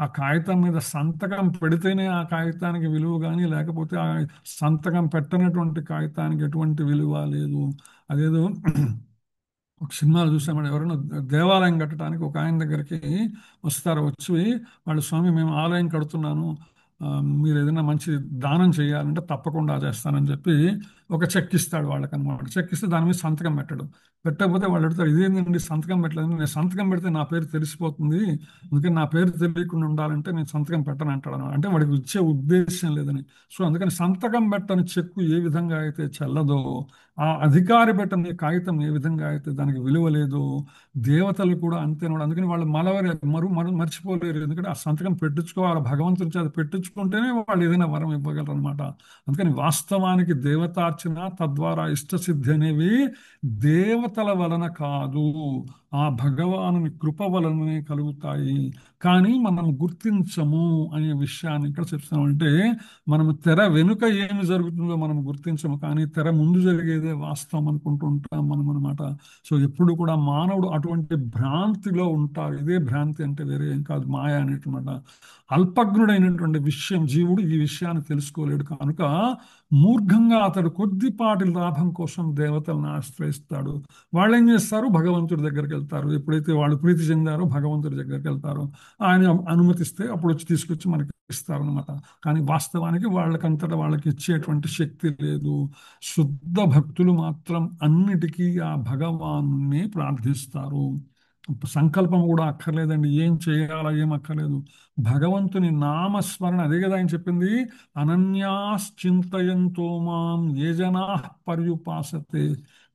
[SPEAKER 1] ఆ కాగితం మీద సంతకం పెడితేనే ఆ కాగితానికి విలువ, కానీ లేకపోతే ఆ సంతకం పెట్టనటువంటి కాగితానికి ఎటువంటి విలువ లేదు. అదేదో ఒక సినిమాలు చూసామంటే, ఎవరైనా దేవాలయం కట్టడానికి ఒక ఆయన దగ్గరికి వస్తారు, వచ్చి వాళ్ళు, స్వామి మేము ఆలయం కడుతున్నాను, మీరు ఏదైనా మంచి దానం చేయాలంటే తప్పకుండా చేస్తానని చెప్పి ఒక చెక్ ఇస్తాడు వాళ్ళకి అనమాట. చెక్ ఇస్తే దాని మీద సంతకం పెట్టకపోతే వాళ్ళు అడుగుతారు, ఇదేంటండి సంతకం పెట్టలేదు, నేను సంతకం పెడితే నా పేరు తెలిసిపోతుంది, అందుకని నా పేరు తెలియకుండా ఉండాలంటే నేను సంతకం పెట్టను అంటాడు అనమాట. అంటే వాడికి ఇచ్చే ఉద్దేశం లేదని. సో అందుకని సంతకం పెట్టని చెక్కు ఏ విధంగా అయితే చెల్లదో, ఆ అధికారి పెట్టని కాగితం ఏ విధంగా అయితే దానికి విలువ లేదో, దేవతలు కూడా అంతేనమాట. అందుకని వాళ్ళు మర్చిపోలేరు. ఎందుకంటే ఆ సంతకం పెట్టించుకోవాలి, భగవంతుని చేత పెట్టించుకుంటేనే వాళ్ళు ఏదైనా వరం ఇవ్వగలరు అనమాట. అందుకని వాస్తవానికి దేవతార్చన తద్వారా ఇష్టసిద్ధి అనేవి దేవతల వలన కాదు, ఆ భగవానుని కృప వలననే కలుగుతాయి. కానీ మనం గుర్తించము అనే విషయాన్ని ఇక్కడ చెప్తున్నాం. అంటే మనము తెర వెనుక ఏమి జరుగుతుందో మనం గుర్తించము, కానీ తెర ముందు జరిగేదే వాస్తవం అనుకుంటూ ఉంటాం మనం అనమాట. సో ఎప్పుడు కూడా మానవుడు అటువంటి భ్రాంతిలో ఉంటారు. ఇదే భ్రాంతి అంటే వేరే ఏం కాదు, మాయ అనేటమాట. అల్పజ్ఞుడైనటువంటి జీవుడు ఈ విషయాన్ని తెలుసుకోలేడు కనుక మూర్ఘంగా అతడు కొద్దిపాటి లాభం కోసం దేవతలను ఆశ్రయిస్తాడు. వాళ్ళు ఏం చేస్తారు? భగవంతుడి దగ్గరికి వెళ్తారు. ఎప్పుడైతే వాళ్ళు ప్రీతి చెందారో భగవంతుడి దగ్గరికి వెళ్తారు, ఆయన అనుమతిస్తే అప్పుడు వచ్చి తీసుకొచ్చి మనకి ఇస్తారనమాట. కానీ వాస్తవానికి వాళ్ళకంతటా వాళ్ళకి ఇచ్చేటువంటి శక్తి లేదు. శుద్ధ భక్తులు మాత్రం అన్నిటికీ ఆ భగవాన్ని ప్రార్థిస్తారు. సంకల్పం కూడా అక్కర్లేదండి, ఏం చేయాలా ఏం అక్కర్లేదు. భగవంతుని నామస్మరణ, అదే కదా ఆయన చెప్పింది, అనన్యాశ్చింతయంతో మాం ఏ జనాః పర్యుపాసతే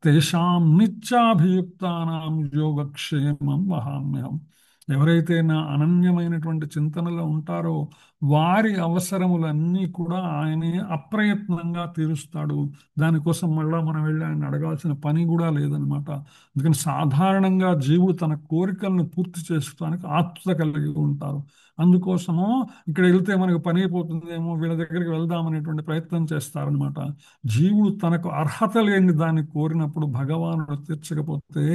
[SPEAKER 1] తేషాం నిత్యాభియుక్తానాం యోగక్షేమం వహామ్యహం. ఎవరైతే నా అనన్యమైనటువంటి చింతనలో ఉంటారో వారి అవసరములన్నీ కూడా ఆయనే అప్రయత్నంగా తీరుస్తాడు. దానికోసం మళ్ళా మనం వెళ్ళి ఆయన అడగాల్సిన పని కూడా లేదనమాట. అందుకని సాధారణంగా జీవుడు తన కోరికలను పూర్తి చేసుకోవడానికి ఆతృత కలిగి ఉంటారు. అందుకోసము ఇక్కడ వెళ్తే మనకు పని అయిపోతుందేమో, వీళ్ళ దగ్గరికి వెళ్దామనేటువంటి ప్రయత్నం చేస్తారనమాట. జీవుడు తనకు అర్హత లేని దాన్ని కోరినప్పుడు భగవానుడు తీర్చకపోతే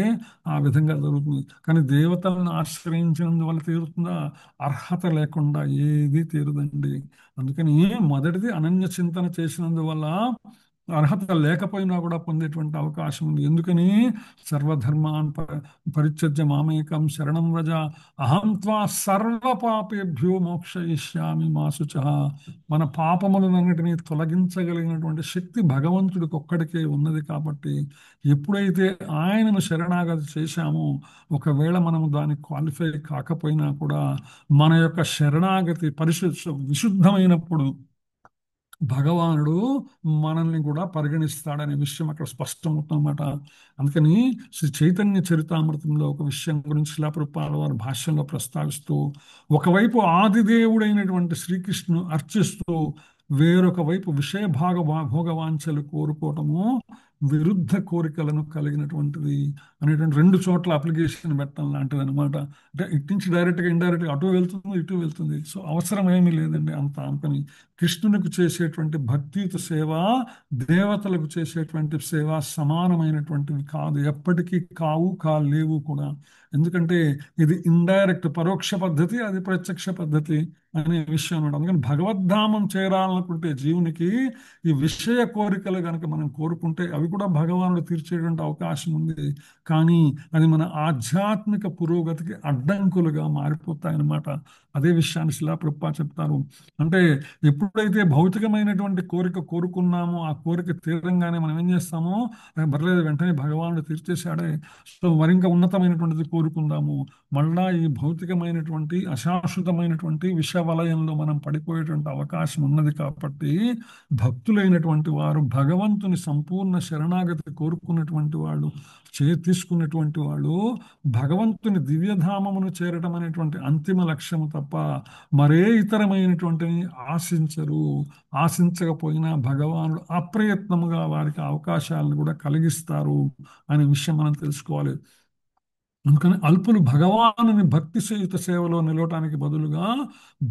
[SPEAKER 1] ఆ విధంగా జరుగుతుంది. కానీ దేవతలను ఆశ్రయించినందువల్ల తీరుతుందా? అర్హత లేకుండా ఏది తీరదండి. అందుకని మొదటిది అనన్య చింతన చేసినందువల్ల అర్హత లేకపోయినా కూడా పొందేటువంటి అవకాశం ఉంది. ఎందుకని? సర్వధర్మాన్ పరిత్యజ్య మామేకం శరణం వ్రజ అహం త్వా సర్వ పాపేభ్యో మోక్షయిష్యామి మా శుచః. మన పాపములన్నిటినీ తొలగించగలిగినటువంటి శక్తి భగవంతుడికి ఒక్కడికే ఉన్నది. కాబట్టి ఎప్పుడైతే ఆయనను శరణాగతి చేశామో, ఒకవేళ మనము దానికి క్వాలిఫై కాకపోయినా కూడా మన యొక్క శరణాగతి విశుద్ధమైనప్పుడు భగవానుడు మనల్ని కూడా పరిగణిస్తాడనే విషయం అక్కడ స్పష్టమవుతుందన్నమాట. అందుకని శ్రీ చైతన్య చరితామృతంలో ఒక విషయం గురించి శిలా ప్రభుపాదుల వారి భాష్యంలో ప్రస్తావిస్తూ, ఒకవైపు ఆదిదేవుడైనటువంటి శ్రీకృష్ణును అర్చిస్తూ వేరొక వైపు భోగవాంఛలు కోరుకోవటము విరుద్ధ కోరికలను కలిగినటువంటిది అనేటువంటి రెండు చోట్ల అప్లికేషన్ పెట్టడం లాంటిది అనమాట. అంటే ఇటు నుంచి డైరెక్ట్గా ఇండైరెక్ట్గా అటు వెళ్తుంది ఇటు వెళ్తుంది. సో అవసరం ఏమీ లేదండి అంత అనుకుని. కృష్ణునికి చేసేటువంటి భక్తియుత సేవ దేవతలకు చేసేటువంటి సేవ సమానమైనటువంటివి కాదు, ఎప్పటికీ లేవు కూడా. ఎందుకంటే ఇది ఇండైరెక్ట్ పరోక్ష పద్ధతి, అది ప్రత్యక్ష పద్ధతి. అనే విషయం అన్నమాట. అందుకని భగవద్ధామం చేరాలనుకుంటే జీవునికి ఈ విషయ కోరికలు కనుక మనం కోరుకుంటే అవి కూడా భగవానుడు తీర్చేటువంటి అవకాశం ఉంది. కానీ అది మన ఆధ్యాత్మిక పురోగతికి అడ్డంకులుగా మారిపోతాయన్నమాట. అదే విషయాన్ని శిలా ప్రభుపాద చెప్తారు. అంటే ఎప్పుడైతే భౌతికమైనటువంటి కోరిక కోరుకున్నామో ఆ కోరిక తీరంగానే మనం ఏం చేస్తామో పర్లేదు వెంటనే భగవానుడు తీర్చేశాడే, సో మరింక ఉన్నతమైనటువంటిది కోరుకుందాము. మళ్ళా ఈ భౌతికమైనటువంటి అశాశ్వతమైనటువంటి విష వలయంలో మనం పడిపోయేటువంటి అవకాశం ఉన్నది. కాబట్టి భక్తులైనటువంటి వారు భగవంతుని సంపూర్ణ శరణాగతి కోరుకున్నటువంటి వాళ్ళు తీసుకున్నటువంటి వాళ్ళు భగవంతుని దివ్యధామమును చేరటం అనేటువంటి అంతిమ లక్ష్యము తప్ప మరే ఇతరమైనటువంటిని ఆశించరు. ఆశించకపోయినా భగవానుడు అప్రయత్నముగా వారికి అవకాశాలను కూడా కలిగిస్తారు అనే విషయం మనం తెలుసుకోవాలి. అందుకని అల్పులు భగవానుని భక్తి సహిత సేవలో నిలవటానికి బదులుగా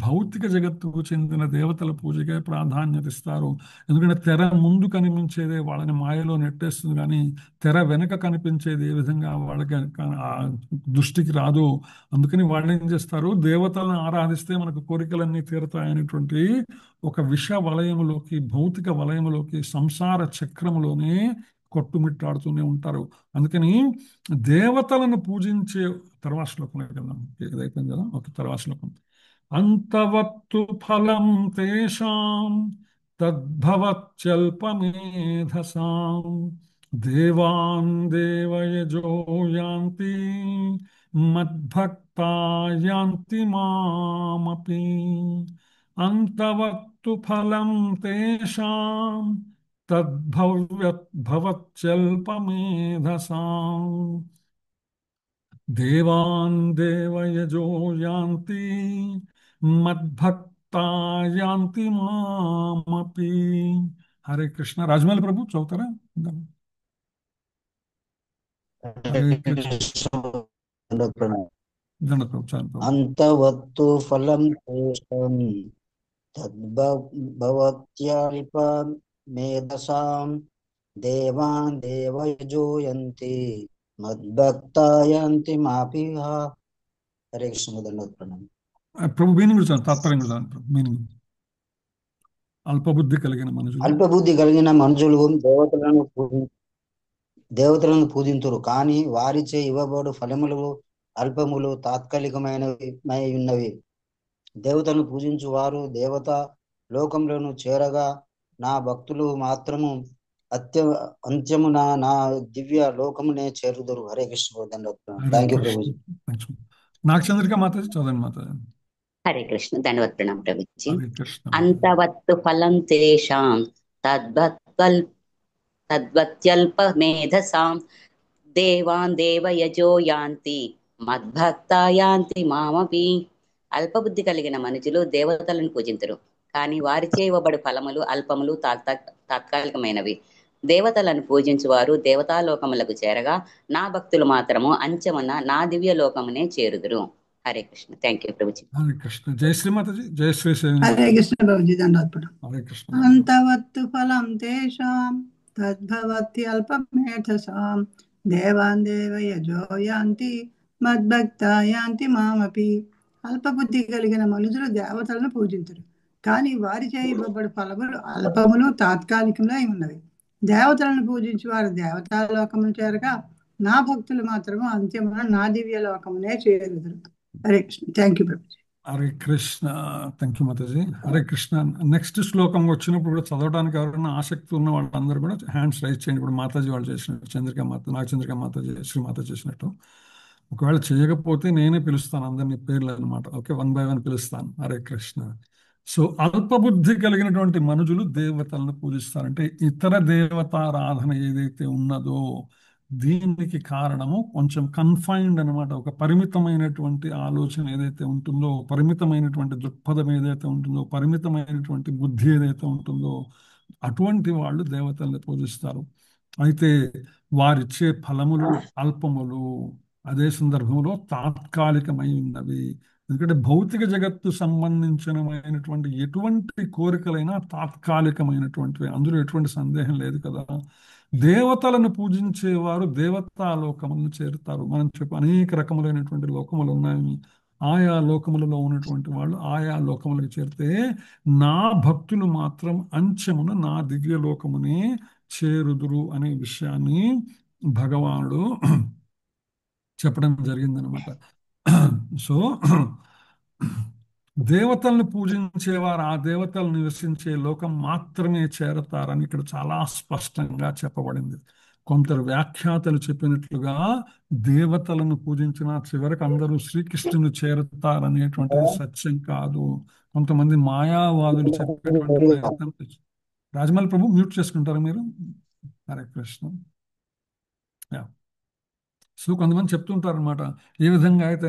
[SPEAKER 1] భౌతిక జగత్తుకు చెందిన దేవతల పూజకే ప్రాధాన్యత ఇస్తారు. ఎందుకంటే తెర ముందు కనిపించేదే వాళ్ళని మాయలో నెట్టేస్తుంది, కానీ తెర వెనక కనిపించేది ఏ విధంగా వాళ్ళకి ఆ దృష్టికి రాదు. అందుకని వాళ్ళు ఏం చేస్తారు, దేవతలను ఆరాధిస్తే మనకు కోరికలన్నీ తీరతాయనేటువంటి ఒక విష వలయములోకి, భౌతిక వలయములోకి, సంసార చక్రములోనే కొట్టుమిట్టాడుతూనే ఉంటారు. అందుకని దేవతలను పూజించే తర్వాత శ్లోకంలో వెళ్దాం. ఇది అయిపోయింది కదా, ఓకే. తర్వాత శ్లోకం. అంతవత్తు ఫలం తేషాం తద్భవత్యల్పమేధసాం దేవాన్ దేవయజో యాంతి మద్భక్తా యాంతి మామపి. అంతవత్తు ఫలం తేషాం తద్భవత్యల్పమేధసాం దేవాన్ దేవయజో యాంతి మద్భక్తా యాంతి మామపి. హరే కృష్ణ. రాజమౌళి ప్రభు చదువుతారా? హరే కృష్ణ. దండ ప్రభు, చాలు ప్రభు.
[SPEAKER 9] అంతవత్తు ఫలం తేషాం తద్భవత్యల్ప మేధసాం దేవాన్ దేవయజోయంతి మద్భక్తాయంతి మాపి. హరే కృష్ణ. దండోత్పన్నం.
[SPEAKER 1] ప్రభు మీనింగ్ కూడా తాత్పర్యం కూడా మీనింగ్. అల్పబుద్ధి కలిగిన
[SPEAKER 9] మనుషులు దేవతలను పూజింతురు, కానీ వారిచే ఇవ్వబడు ఫలములు అల్పములు, తాత్కాలికమైనవి ఉన్నవి. దేవతలను పూజించు వారు దేవత లోకంలోను చేరగా, నా భక్తులు మాత్రము అంత్యమున నా దివ్య లోకమునే చేరుదురు. హరే కృష్ణ. Thank you Prabhuji.
[SPEAKER 1] నాకు చంద్రిక మాతాజీ చదవండి మాతాజీ.
[SPEAKER 6] హరే కృష్ణ. ధన్యవాద ప్రణామ ప్రభుజీ. అంతవత్తు ఫలం తేషాం తద్వత్యల్ప మేధసాం దేవాన్ దేవయజో యాంతి మద్భక్తా యాంతి మామపి. అల్పబుద్ధి కలిగిన మనుషులు దేవతలను పూజించరు, కానీ వారిచే ఇవ్వబడు ఫలములు అల్పములు, తాత్కాలికమైనవి. దేవతలను పూజించువారు దేవతాలోకములకు చేరగా, నా భక్తులు మాత్రము అంచెమున నా దివ్య లోకమునే చేరుదురు. హరే కృష్ణ. Thank you Prabhuji.
[SPEAKER 1] హరే కృష్ణ. జయ శ్రీ మాతాజీ. జయ శ్రీ
[SPEAKER 4] హరే కృష్ణ ప్రభుజీ. దండోత్పన్నం.
[SPEAKER 1] హరే కృష్ణ.
[SPEAKER 4] అంతవత్తు ఫలం తేషాం తద్భవత్యల్పమేధసాం దేవాన్ దేవయజో యాంతి మద్భక్తా యాంతి మామపి. అల్పబుద్ధి కలిగిన మనుషులు దేవతలను పూజించరు, కానీ వారిచే ఇవ్వబడు ఫలములు అల్పములు, తాత్కాలికంగా ఉన్నవి. దేవతలను పూజించి వారు దేవతాలోకమును చేరగా, నా భక్తులు మాత్రము అంత్యమున నా దివ్య లోకమునే చేరుదురు. Hare Krishna. Thank you Prabhuji.
[SPEAKER 1] Hare Krishna. Thank you Mataji. Hare Krishna. Next శ్లోకం వచ్చినప్పుడు కూడా చదవడానికి ఎవరైనా ఆసక్తి ఉన్న వాళ్ళందరూ కూడా హ్యాండ్స్ రైజ్ చేయండి. ఇప్పుడు మాతాజీ వాళ్ళు చేసినట్టు, చంద్రిక మాత, నాగచంద్రిక మాతాజీ, శ్రీమాత చేసినట్టు. ఒకవేళ చేయకపోతే నేనే పిలుస్తాను అందరినీ పేర్లు అనమాట. ఓకే, 1 by 1 పిలుస్తాను. హరే కృష్ణ. సో అల్పబుద్ధి కలిగినటువంటి మనుషులు దేవతలను పూజిస్తారంటే ఇతర దేవతారాధన ఏదైతే ఉన్నదో దీనికి కారణము కొంచెం కన్ఫైన్డ్ అనమాట. ఒక పరిమితమైనటువంటి ఆలోచన ఏదైతే ఉంటుందో, పరిమితమైనటువంటి దృక్పథం ఏదైతే ఉంటుందో, పరిమితమైనటువంటి బుద్ధి ఏదైతే ఉంటుందో అటువంటి వాళ్ళు దేవతల్ని పూజిస్తారు. అయితే వారిచ్చే ఫలములు అల్పములు, అదే సందర్భంలో తాత్కాలికమై ఉన్నవి. ఎందుకంటే భౌతిక జగత్తు సంబంధించినమైనటువంటి ఎటువంటి కోరికలైనా తాత్కాలికమైనటువంటివి, అందులో ఎటువంటి సందేహం లేదు కదా. దేవతలను పూజించేవారు దేవతాలోకములను చేరుతారు. మనం అనేక రకములైనటువంటి లోకములు ఉన్నాయి. ఆయా లోకములలో ఉన్నటువంటి వాళ్ళు ఆయా లోకములకు చేరితే నా భక్తులు మాత్రం అంచెమున నా దివ్య లోకమునే చేరుదురు అనే విషయాన్ని భగవానుడు చెప్పడం జరిగిందనమాట. సో దేవతలను పూజించేవారు ఆ దేవతలు నివసించే లోకం మాత్రమే చేరతారని ఇక్కడ చాలా స్పష్టంగా చెప్పబడింది. కొందరు వ్యాఖ్యాతలు చెప్పినట్లుగా దేవతలను పూజించిన చివరికి అందరూ శ్రీకృష్ణుని చేరతారనేటువంటిది సత్యం కాదు. కొంతమంది మాయావాదులు చెప్పేటువంటి ప్రయత్నం. రాజమౌళి ప్రభు మ్యూట్ చేసుకుంటారా మీరు? హరే కృష్ణ. సో కొంతమంది చెప్తుంటారు అనమాట, ఏ విధంగా అయితే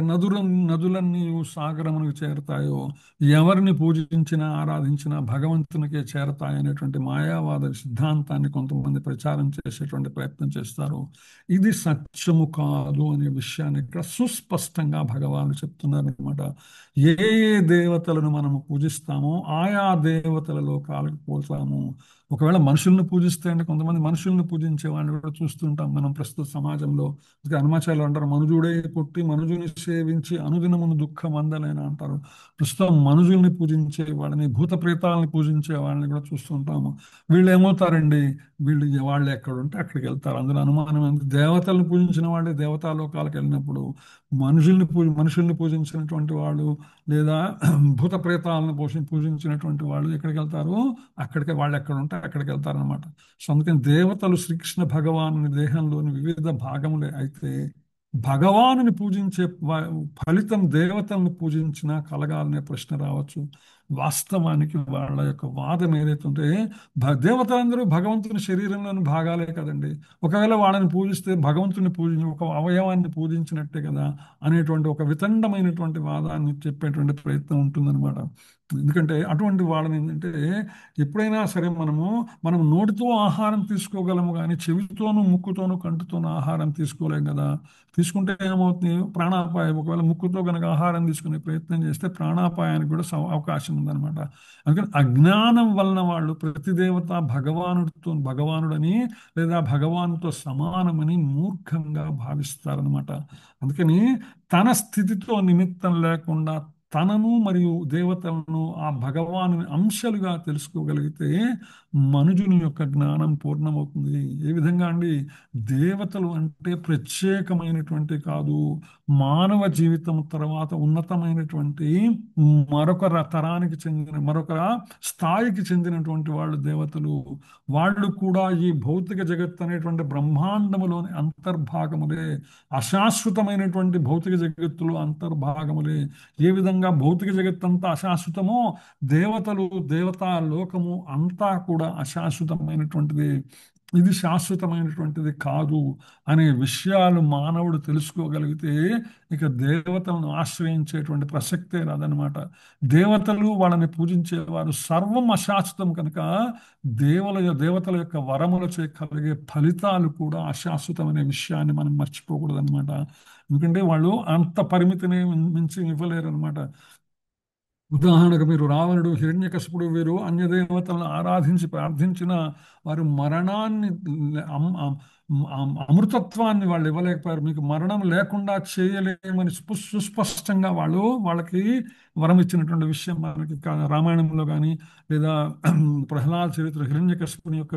[SPEAKER 1] నదులన్నీ సాగరమునకు చేరతాయో, ఎవరిని పూజించినా ఆరాధించినా భగవంతునికే చేరతాయి అనేటువంటి మాయావాద సిద్ధాంతాన్ని కొంతమంది ప్రచారం చేసేటువంటి ప్రయత్నం చేస్తారు. ఇది సత్యము కాదు అనే విషయాన్ని ఇక్కడ సుస్పష్టంగా భగవానుడు చెప్తున్నారు అనమాట. ఏ ఏ దేవతలను మనము పూజిస్తామో ఆయా దేవతల లోకాలకు పోతాము. ఒకవేళ మనుషుల్ని పూజిస్తే అంటే కొంతమంది మనుషుల్ని పూజించే వాళ్ళని కూడా చూస్తుంటాం మనం ప్రస్తుత సమాజంలో. హనుమాచార్యులు అంటారు, మనుజుడే పుట్టి మనుజుని సేవించి అనుదినమును దుఃఖం అందలేన అంటారు. ప్రస్తుతం మనుజుల్ని పూజించే వాళ్ళని, భూత ప్రేతాలని పూజించే వాళ్ళని కూడా చూస్తుంటాము. వీళ్ళు ఏమవుతారండి? వాళ్ళు ఎక్కడ ఉంటే అక్కడికి వెళ్తారు. అందులో అనుమానం ఏంటి? దేవతలను పూజించిన వాళ్ళే దేవతాలోకాలకు వెళ్ళినప్పుడు మనుషుల్ని పూజించినటువంటి వాళ్ళు లేదా భూత ప్రేతాలను పూజించినటువంటి వాళ్ళు ఎక్కడికి వెళ్తారు? అక్కడికి వాళ్ళు ఎక్కడ ఉంటే అక్కడికి వెళ్తారు అనమాట. సో అందుకని దేవతలు శ్రీకృష్ణ భగవానుని దేహంలోని వివిధ భాగములే అయితే భగవానుని పూజించే ఫలితం దేవతలను పూజించినా కలగాలనే ప్రశ్న రావచ్చు. వాస్తవానికి వాళ్ళ యొక్క వాదం ఏదైతే ఉంటే దేవతలందరూ భగవంతుని శరీరంలోని భాగాలే కదండి. ఒకవేళ వాళ్ళని పూజిస్తే భగవంతుని ఒక అవయవాన్ని పూజించినట్టే కదా అనేటువంటి ఒక వితండమైనటువంటి వాదాన్ని చెప్పేటువంటి ప్రయత్నం ఉంటుందన్నమాట. ఎందుకంటే అటువంటి వాళ్ళని ఏంటంటే ఎప్పుడైనా సరే మనం నోటితో ఆహారం తీసుకోగలము కానీ చెవితోనూ ముక్కుతోనూ కంటితోనూ ఆహారం తీసుకోలేం కదా. తీసుకుంటే ఏమవుతుంది? ప్రాణాపాయం. ఒకవేళ ముక్కుతో కనుక ఆహారం తీసుకునే ప్రయత్నం చేస్తే ప్రాణాపాయానికి కూడా అవకాశం ఉందన్నమాట. అందుకని అజ్ఞానం వలన వాళ్ళు ప్రతి దేవత భగవానుడని లేదా భగవానుతో సమానమని మూర్ఖంగా భావిస్తారనమాట. అందుకని తన స్థితితో నిమిత్తం లేకుండా తనను మరియు దేవతలను ఆ భగవాను అంశాలుగా తెలుసుకోగలిగితే మనుజుని యొక్క జ్ఞానం పూర్ణమవుతుంది. ఏ విధంగా అండి? దేవతలు అంటే ప్రత్యేకమైనటువంటి కాదు, మానవ జీవితం తర్వాత ఉన్నతమైనటువంటి మరొక తరానికి చెందిన మరొక స్థాయికి చెందినటువంటి వాళ్ళు దేవతలు. వాళ్ళు కూడా ఈ భౌతిక జగత్తు అనేటువంటి బ్రహ్మాండములోని అంతర్భాగములే, అశాశ్వతమైనటువంటి భౌతిక జగత్తులో అంతర్భాగములే. ఏ విధంగా భౌతిక జగత్తంతా అశాశ్వతమో దేవతా లోకము అంతా కూడా అశాశ్వతమైనటువంటిది, ఇది శాశ్వతమైనటువంటిది కాదు అనే విషయాలు మానవుడు తెలుసుకోగలిగితే ఇక దేవతలను ఆశ్రయించేటువంటి ప్రసక్తే రాదనమాట. దేవతలు వాళ్ళని పూజించేవారు సర్వం అశాశ్వతం కనుక దేవతల యొక్క వరములచే కలిగే ఫలితాలు కూడా అశాశ్వతం అనే విషయాన్ని మనం మర్చిపోకూడదు అనమాట. ఎందుకంటే వాళ్ళు అంత పరిమితిని మించి ఇవ్వలేరు అనమాట. ఉదాహరణకు మీరు రావణుడు, హిరణ్యకశిపుడు వీరు అన్యదేవతలను ఆరాధించి ప్రార్థించిన వారు మరణాన్ని అమృతత్వాన్ని వాళ్ళు ఇవ్వలేకపోయారు. మీకు మరణం లేకుండా చేయలేమని సుస్పష్టంగా వాళ్ళకి వరం ఇచ్చినటువంటి విషయం మనకి రామాయణంలో కానీ లేదా ప్రహ్లాద చరిత్ర హిరణ్యకశిపుని యొక్క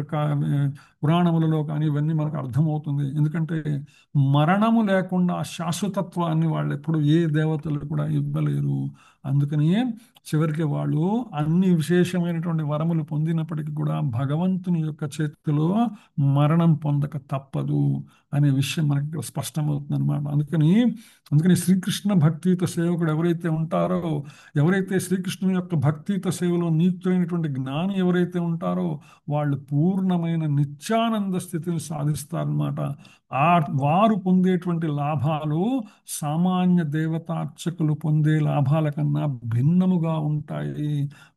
[SPEAKER 1] పురాణములలో కానీ ఇవన్నీ మనకు అర్థమవుతుంది. ఎందుకంటే మరణము లేకుండా శాశ్వతత్వాన్ని వాళ్ళు ఎప్పుడు ఏ దేవతలు కూడా ఇవ్వలేరు. అందుకని చివరికి వాళ్ళు అన్ని విశేషమైనటువంటి వరములు పొందినప్పటికీ కూడా భగవంతుని యొక్క చేతిలో మరణం పొందక తప్పదు అనే విషయం మనకి ఇక్కడ స్పష్టమవుతుంది అనమాట. అందుకని శ్రీకృష్ణ భక్తియుత సేవకుడు ఎవరైతే ఉంటారో, ఎవరైతే శ్రీకృష్ణుని యొక్క భక్తియుత సేవలో నిత్యమైనటువంటి జ్ఞాని ఎవరైతే ఉంటారో వాళ్ళు పూర్ణమైన నిత్యానంద స్థితిని సాధిస్తారనమాట. వారు పొందేటువంటి లాభాలు సామాన్య దేవతార్చకులు పొందే లాభాల కన్నా భిన్నముగా ఉంటాయి.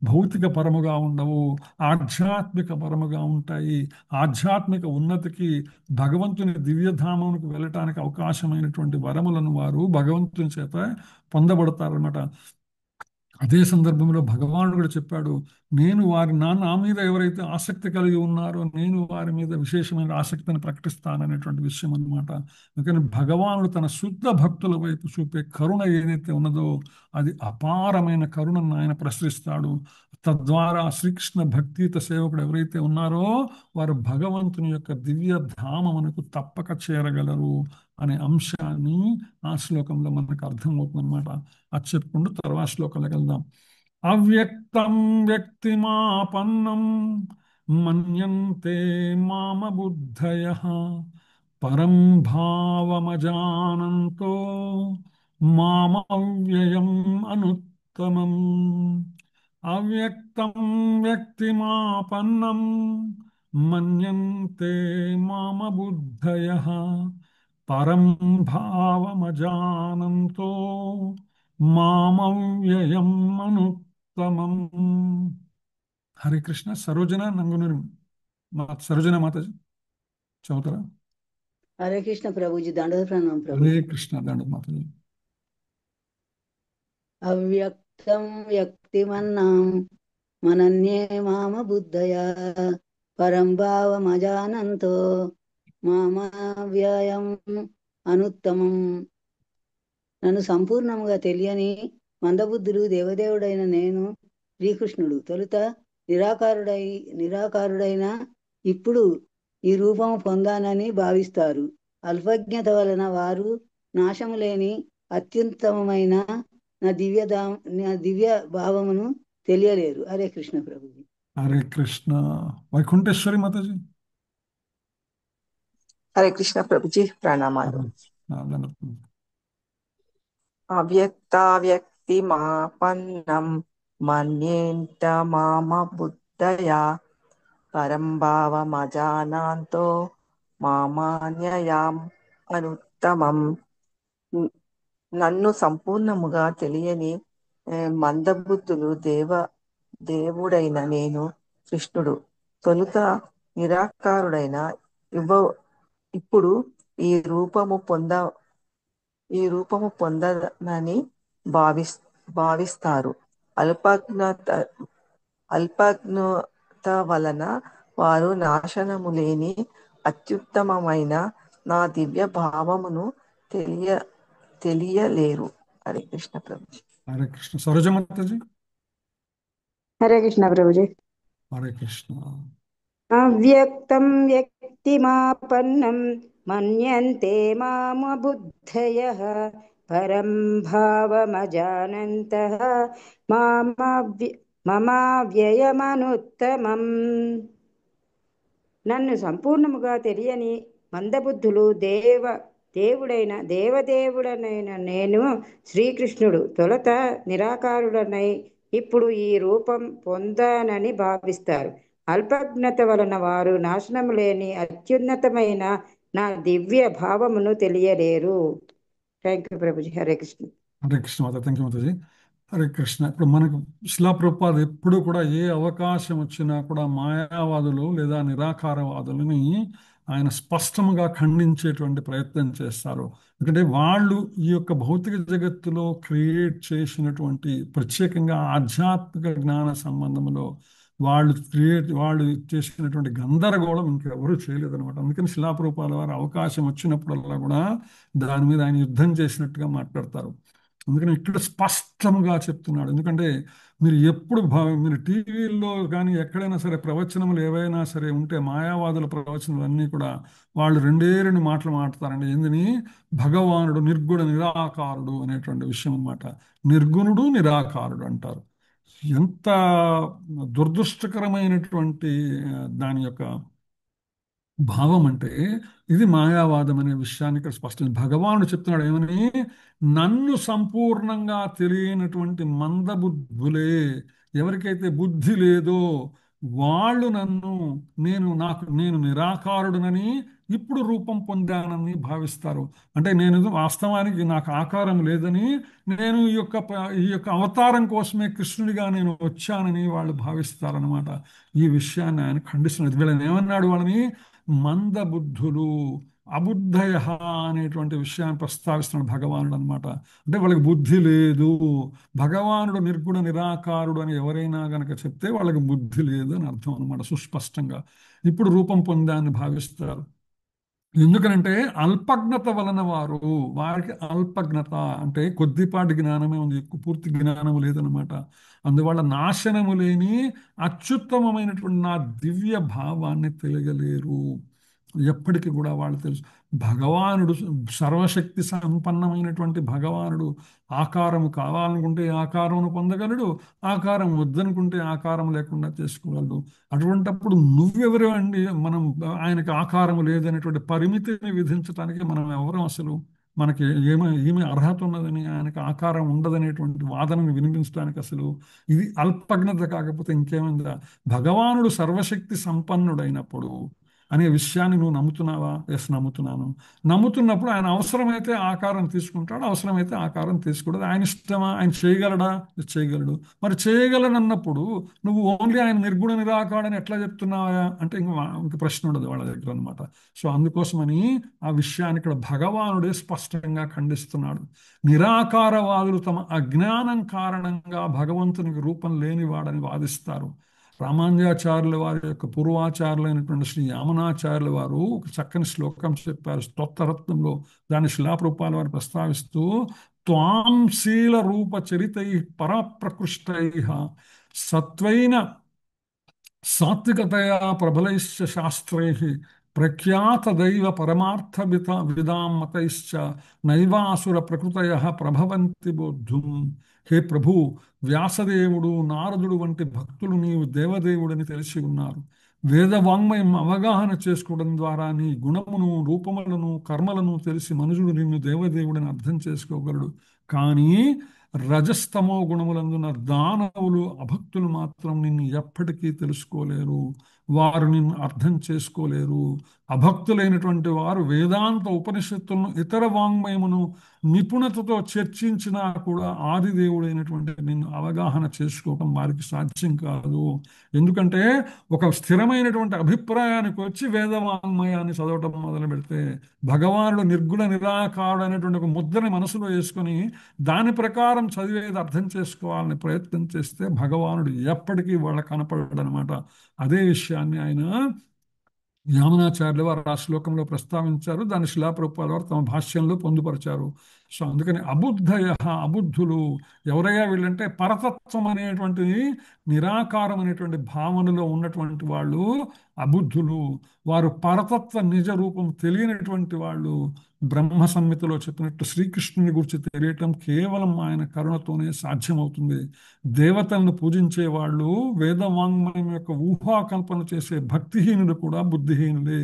[SPEAKER 1] భౌతిక పరముగా ఉండవు, ఆధ్యాత్మిక పరముగా ఉంటాయి. ఆధ్యాత్మిక ఉన్నతికి భగవంతుని దివ్యధామమునకు వెళ్ళటానికి అవకాశమైనటువంటి వరములను వారు భగవంతుని చేత పొందబడతారనమాట. అదే సందర్భంలో భగవానుడు కూడా చెప్పాడు, నేను నా మీద ఎవరైతే ఆసక్తి కలిగి ఉన్నారో నేను వారి మీద విశేషమైన ఆసక్తిని ప్రకటిస్తాననేటువంటి విషయం అన్నమాట. అందుకని భగవానుడు తన శుద్ధ భక్తుల వైపు చూపే కరుణ ఏదైతే ఉన్నదో అది అపారమైన కరుణను ఆయన ప్రసరిస్తాడు. తద్వారా శ్రీకృష్ణ భక్తియుత సేవకుడు ఎవరైతే ఉన్నారో వారు భగవంతుని యొక్క దివ్య ధామమునకు తప్పక చేరగలరు అనే అంశాన్ని ఆ శ్లోకంలో మనకు అర్థమవుతుందన్నమాట. అది చెప్పుకుంటూ తర్వాత శ్లోకంలోకి వెళ్దాం. అవ్యక్తం వ్యక్తిమాపన్నం మన్యంతే మామ బుద్ధయః పరం భావమజానంతో మామవ్యయం అనుత్తమం. అవ్యక్తం వ్యక్తిమాపన్నం మన్యంతే మామ బుద్ధయః పరం భావమజానంతో మామవ్యయం అనుత్తమం. హరే కృష్ణ. సరోజన నంగునూరి సరోజన మాతాజీ చదువుతారా?
[SPEAKER 10] హరే కృష్ణ ప్రభుజీ, దండోదర ప్రణామం ప్రభు.
[SPEAKER 1] హరే కృష్ణ. దండ మాతాజీ.
[SPEAKER 10] అవ్యక్తం వ్యక్తిమన్నాం మనన్యే మామ బుద్ధయ పరం భావమజానంతో మామవ్యయం అనుత్తమం. నన్ను సంపూర్ణముగా తెలియని మందబుద్ధులు దేవదేవుడైన నేను శ్రీకృష్ణుడు తొలుత నిరాకారుడైన ఇప్పుడు ఈ రూపము పొందానని భావిస్తారు. అల్పజ్ఞత వలన వారు నాశము లేని అత్యుత్తమమైన నా దివ్య భావమును తెలియలేరు. హరే కృష్ణ ప్రభుజీ.
[SPEAKER 1] హరే కృష్ణ. వైకుంఠేశ్వరి మాతాజీ.
[SPEAKER 11] హరే కృష్ణ ప్రభుజీ, ప్రణామాలు. అవ్యక్తావ్యక్తిమాపన్నం మన్యేంత మామ బుద్ధయా పరం భావమజానాంతో మామాన్యయాం అనుత్తమం. నన్ను సంపూర్ణముగా తెలియని మందబుద్ధులు దేవుడైన నేను కృష్ణుడు తొలుత నిరాకారుడైన ఇప్పుడు ఈ రూపము పొందనని భావిస్తారు. అల్పజ్ఞత వలన వారు నాశనము లేని అత్యుత్తమమైన నా దివ్య భావమును తెలియలేరు. హరే కృష్ణ ప్రభుజీ.
[SPEAKER 1] హరే కృష్ణ. సరోజ మాతాజీ.
[SPEAKER 12] హరే కృష్ణ ప్రభుజీ.
[SPEAKER 1] హరే కృష్ణ.
[SPEAKER 12] అవ్యక్తం వ్యక్తిమాపన్నం మన్యంతే మామ బుద్ధయః పరం భావమజానంతః మమావ్యయమనుత్తమం. నన్ను సంపూర్ణముగా తెలియని మందబుద్ధులు దేవదేవుడనైన నేను శ్రీకృష్ణుడు తొలుత నిరాకారుడనై ఇప్పుడు ఈ రూపం పొందానని భావిస్తారు. అల్పజ్ఞత వలన వారు నాశనము లేని అత్యున్నతమైన నా దివ్య భావమును తెలియలేరు. Thank you Prabhuji. Hare Krishna.
[SPEAKER 1] Hare Krishna Mata. Thank you Mataji. Hare Krishna. ఇప్పుడు మనకు శిలా ప్రభుపాద ఎప్పుడు కూడా ఏ అవకాశం వచ్చినా కూడా మాయావాదులు లేదా నిరాకారవాదులని ఆయన స్పష్టంగా ఖండించేటువంటి ప్రయత్నం చేస్తారు. ఎందుకంటే వాళ్ళు ఈ యొక్క భౌతిక జగత్తులో క్రియేట్ చేసినటువంటి ప్రత్యేకంగా ఆధ్యాత్మిక జ్ఞాన సంబంధంలో వాళ్ళు చేసినటువంటి గందరగోళం ఇంకెవరూ చేయలేదన్నమాట. అందుకని శిలాప్రభుపాద వారు అవకాశం వచ్చినప్పుడల్లా కూడా దాని మీద ఆయన యుద్ధం చేసినట్టుగా మాట్లాడతారు. అందుకని ఇక్కడ స్పష్టంగా చెప్తున్నాడు. ఎందుకంటే మీరు టీవీల్లో కానీ ఎక్కడైనా సరే ప్రవచనములు ఏవైనా సరే ఉంటే మాయావాదుల ప్రవచనలు అన్నీ కూడా వాళ్ళు రెండు మాటలు మాట్లాడతారండి. ఏందని? భగవానుడు నిర్గుణ నిరాకారుడు అనేటువంటి విషయం అన్నమాట. నిర్గుణుడు నిరాకారుడు అంటారు. ఎంత దురదృష్టకరమైనటువంటి దాని యొక్క భావం అంటే ఇది మాయావాదం అనే విషయాన్ని ఇక్కడ స్పష్టం. భగవానుడు చెప్తున్నాడు ఏమని? నన్ను సంపూర్ణంగా తెలియనటువంటి మందబుద్ధులే, ఎవరికైతే బుద్ధి లేదో వాళ్ళు నేను నిరాకారుడునని ఇప్పుడు రూపం పొందానని భావిస్తారు. అంటే నేను వాస్తవానికి నాకు ఆకారం లేదని, నేను ఈ యొక్క అవతారం కోసమే కృష్ణుడిగా నేను వచ్చానని వాళ్ళు భావిస్తారనమాట. ఈ విషయాన్ని ఆయన ఖండిస్తున్నది. వీళ్ళని ఏమన్నాడు? వాళ్ళని మందబుద్ధులు, అబుద్ధయ అనేటువంటి విషయాన్ని ప్రస్తావిస్తున్నాడు భగవానుడు అనమాట. అంటే వాళ్ళకి బుద్ధి లేదు. భగవానుడు నిర్గుణ నిరాకారుడు అని ఎవరైనా గనక చెప్తే వాళ్ళకి బుద్ధి లేదు అని అర్థం అనమాట సుస్పష్టంగా. ఇప్పుడు రూపం పొందాన్ని భావిస్తారు. ఎందుకనంటే అల్పజ్ఞత వలన వారికి అల్పజ్ఞత అంటే కొద్దిపాటి జ్ఞానమే ఉంది, ఎక్కువ పూర్తి జ్ఞానం లేదనమాట. అందువల్ల నాశనము లేని అత్యుత్తమమైనటువంటి నా దివ్య భావాన్ని తెలియలేరు. ఎప్పటికీ కూడా వాళ్ళు తెలుసు భగవానుడు సర్వశక్తి సంపన్నమైనటువంటి భగవానుడు. ఆకారము కావాలనుకుంటే ఆకారమును పొందగలడు, ఆకారం వద్దనుకుంటే ఆకారం లేకుండా చేసుకోగలడు. అటువంటప్పుడు నువ్వెవరు అండి మనం ఆయనకి ఆకారం లేదనేటువంటి పరిమితిని విధించడానికి మనం ఎవరం అసలు? మనకి ఏమి అర్హత ఉన్నదని, ఆయనకి ఆకారం ఉండదనేటువంటి వాదనను వినిపించడానికి అసలు ఇది అల్పజ్ఞత కాకపోతే ఇంకేమైందా? భగవానుడు సర్వశక్తి సంపన్నుడైనప్పుడు అనే విషయాన్ని నువ్వు నమ్ముతున్నావా? ఎస్, నమ్ముతున్నాను. నమ్ముతున్నప్పుడు ఆయన అవసరమైతే ఆకారం తీసుకుంటాడు, అవసరమైతే ఆకారం తీసుకుంటాడు. ఆయన ఇష్టమా? ఆయన చేయగలడా? చేయగలడు. మరి చేయగలనన్నప్పుడు నువ్వు ఓన్లీ ఆయన నిర్గుణ నిరాకారని ఎట్లా చెప్తున్నావా అంటే ఇంక ప్రశ్న ఉండదు వాళ్ళ దగ్గర అనమాట. సో అందుకోసమని ఆ విషయాన్ని ఇక్కడ భగవానుడే స్పష్టంగా ఖండిస్తున్నాడు. నిరాకారవాదులు తమ అజ్ఞానం కారణంగా భగవంతునికి రూపం లేనివాడని వాదిస్తారు. రామానుజాచార్యుల వారి యొక్క పూర్వాచార్యులైనటువంటి శ్రీ యామనాచార్యుల వారు ఒక చక్కని శ్లోకం చెప్పారు స్తోత్రరత్నంలో. దాని శిలాప్రూపాల వారు ప్రస్తావిస్తూ త్వాం శీల రూప చరితై పరప్రకృష్టై సత్వైన సాత్వికతయా ప్రబలైశ్చ శాస్త్రైః ప్రఖ్యాత దైవ పరమార్థ విదాం మతైశ్చ నైవాసుర ప్రకృతయః ప్రభవంతి బోద్ధుం. హే ప్రభు, వ్యాసదేవుడు, నారదుడు వంటి భక్తులు నీవు దేవదేవుడని తెలిసి ఉన్నారు. వేదవాంగ్మయం అవగాహన చేసుకోవడం ద్వారా నీ గుణమును, రూపములను, కర్మలను తెలిసి మనుషుడు నిన్ను దేవదేవుడని అర్థం చేసుకోగలడు. కానీ రజస్తమో గుణములందున దానవులు, అభక్తులు మాత్రం నిన్ను ఎప్పటికీ తెలుసుకోలేరు. వారు నిన్ను అర్థం చేసుకోలేరు. అభక్తులైనటువంటి వారు వేదాంత ఉపనిషత్తులను, ఇతర వాంగ్మయమును నిపుణతతో చర్చించినా కూడా ఆదిదేవుడైనటువంటి నిన్ను అవగాహన చేసుకోవటం వారికి సాధ్యం కాదు. ఎందుకంటే ఒక స్థిరమైనటువంటి అభిప్రాయానికి వచ్చి వేదవాంగ్మయాన్ని చదవటం మొదలు పెడితే భగవానుడు నిర్గుణ నిరాకారుడు అనేటువంటి ఒక ముద్రని మనసులో వేసుకొని దాని ప్రకారం చదివేది అర్థం చేసుకోవాలని ప్రయత్నం చేస్తే భగవానుడు ఎప్పటికీ వాళ్ళ కనపడనమాట. అదే విషయాన్ని ఆయన యామనాచార్యుల వారు ఆ శ్లోకంలో ప్రస్తావించారు. దాని శిలాప్రభుపాద వారు తమ భాష్యంలో పొందుపరిచారు. సో అందుకని అబుద్ధయ, అబుద్ధులు ఎవరయ్యా వీళ్ళంటే పరతత్వం అనేటువంటి నిరాకారం అనేటువంటి భావనలో ఉన్నటువంటి వాళ్ళు అబుద్ధులు. వారు పరతత్వ నిజ రూపం తెలియనటువంటి వాళ్ళు. బ్రహ్మ సంహితలో చెప్పినట్టు శ్రీకృష్ణుని గురించి తెలియటం కేవలం ఆయన కరుణతోనే సాధ్యమవుతుంది. దేవతలను పూజించే వాళ్ళు వేదవాంగ్మయం యొక్క ఊహాకల్పన చేసే భక్తిహీనులు కూడా బుద్ధిహీనులే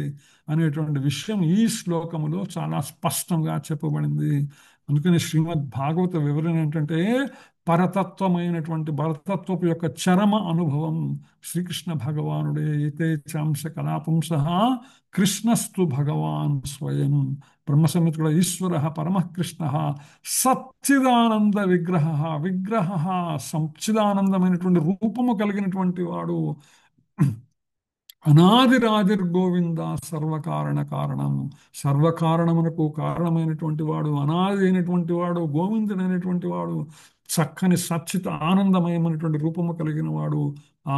[SPEAKER 1] అనేటువంటి విషయం ఈ శ్లోకములో చాలా స్పష్టంగా చెప్పబడింది. అందుకని శ్రీమద్ భాగవత వివరణ ఏంటంటే పరతత్వమైనటువంటి పరతత్వపు యొక్క చరమ అనుభవం శ్రీకృష్ణ భగవానుడే. అయితే చాంశ కలాపుంస కృష్ణస్తు భగవాన్ స్వయం. బ్రహ్మసంహితలో ఈశ్వర పరమః కృష్ణ సచ్చిదానంద విగ్రహ సచ్చిదానందమైనటువంటి రూపము కలిగినటువంటి వాడు. అనాదిరాదిర్గోవింద సర్వకారణ కారణం. సర్వకారణమునకు కారణమైనటువంటి వాడు, అనాది అయినటువంటి వాడు, గోవిందుడైనటువంటి వాడు, చక్కని సచ్చిత ఆనందమయమైనటువంటి రూపము కలిగిన వాడు.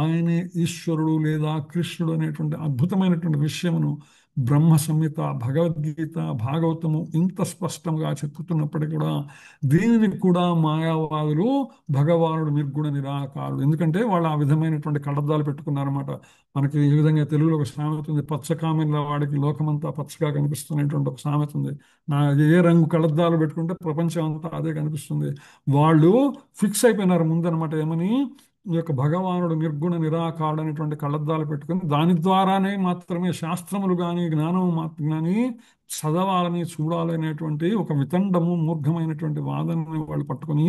[SPEAKER 1] ఆయనే ఈశ్వరుడు లేదా కృష్ణుడు అనేటువంటి అద్భుతమైనటువంటి విషయమును బ్రహ్మ సంహిత, భగవద్గీత, భాగవతము ఇంత స్పష్టంగా చెప్పుతున్నప్పటికీ కూడా దీనిని కూడా మాయావాదులు భగవానుడు నిర్గుణ నిరాకారుడు. ఎందుకంటే వాళ్ళు ఆ విధమైనటువంటి కళ్ళద్దాలు పెట్టుకున్నారన్నమాట. మనకి ఈ విధంగా తెలుగులో ఒక సామెత ఉంది, పచ్చకామెల వాడికి లోకమంతా పచ్చగా కనిపిస్తున్నటువంటి ఒక సామెత ఉంది. ఏ రంగు కళ్ళద్దాలు పెట్టుకుంటే ప్రపంచం అంతా అదే కనిపిస్తుంది. వాళ్ళు ఫిక్స్ అయిపోయినారు ముందనమాట. ఏమని? ఈ యొక్క భగవానుడు నిర్గుణ నిరాకారుడు అనేటువంటి కళ్ళద్దాలు పెట్టుకుని దాని ద్వారానే మాత్రమే శాస్త్రములు కానీ జ్ఞానము కానీ చదవాలని, చూడాలనేటువంటి ఒక వితండము, మూర్ఘమైనటువంటి వాదనని వాళ్ళు పట్టుకొని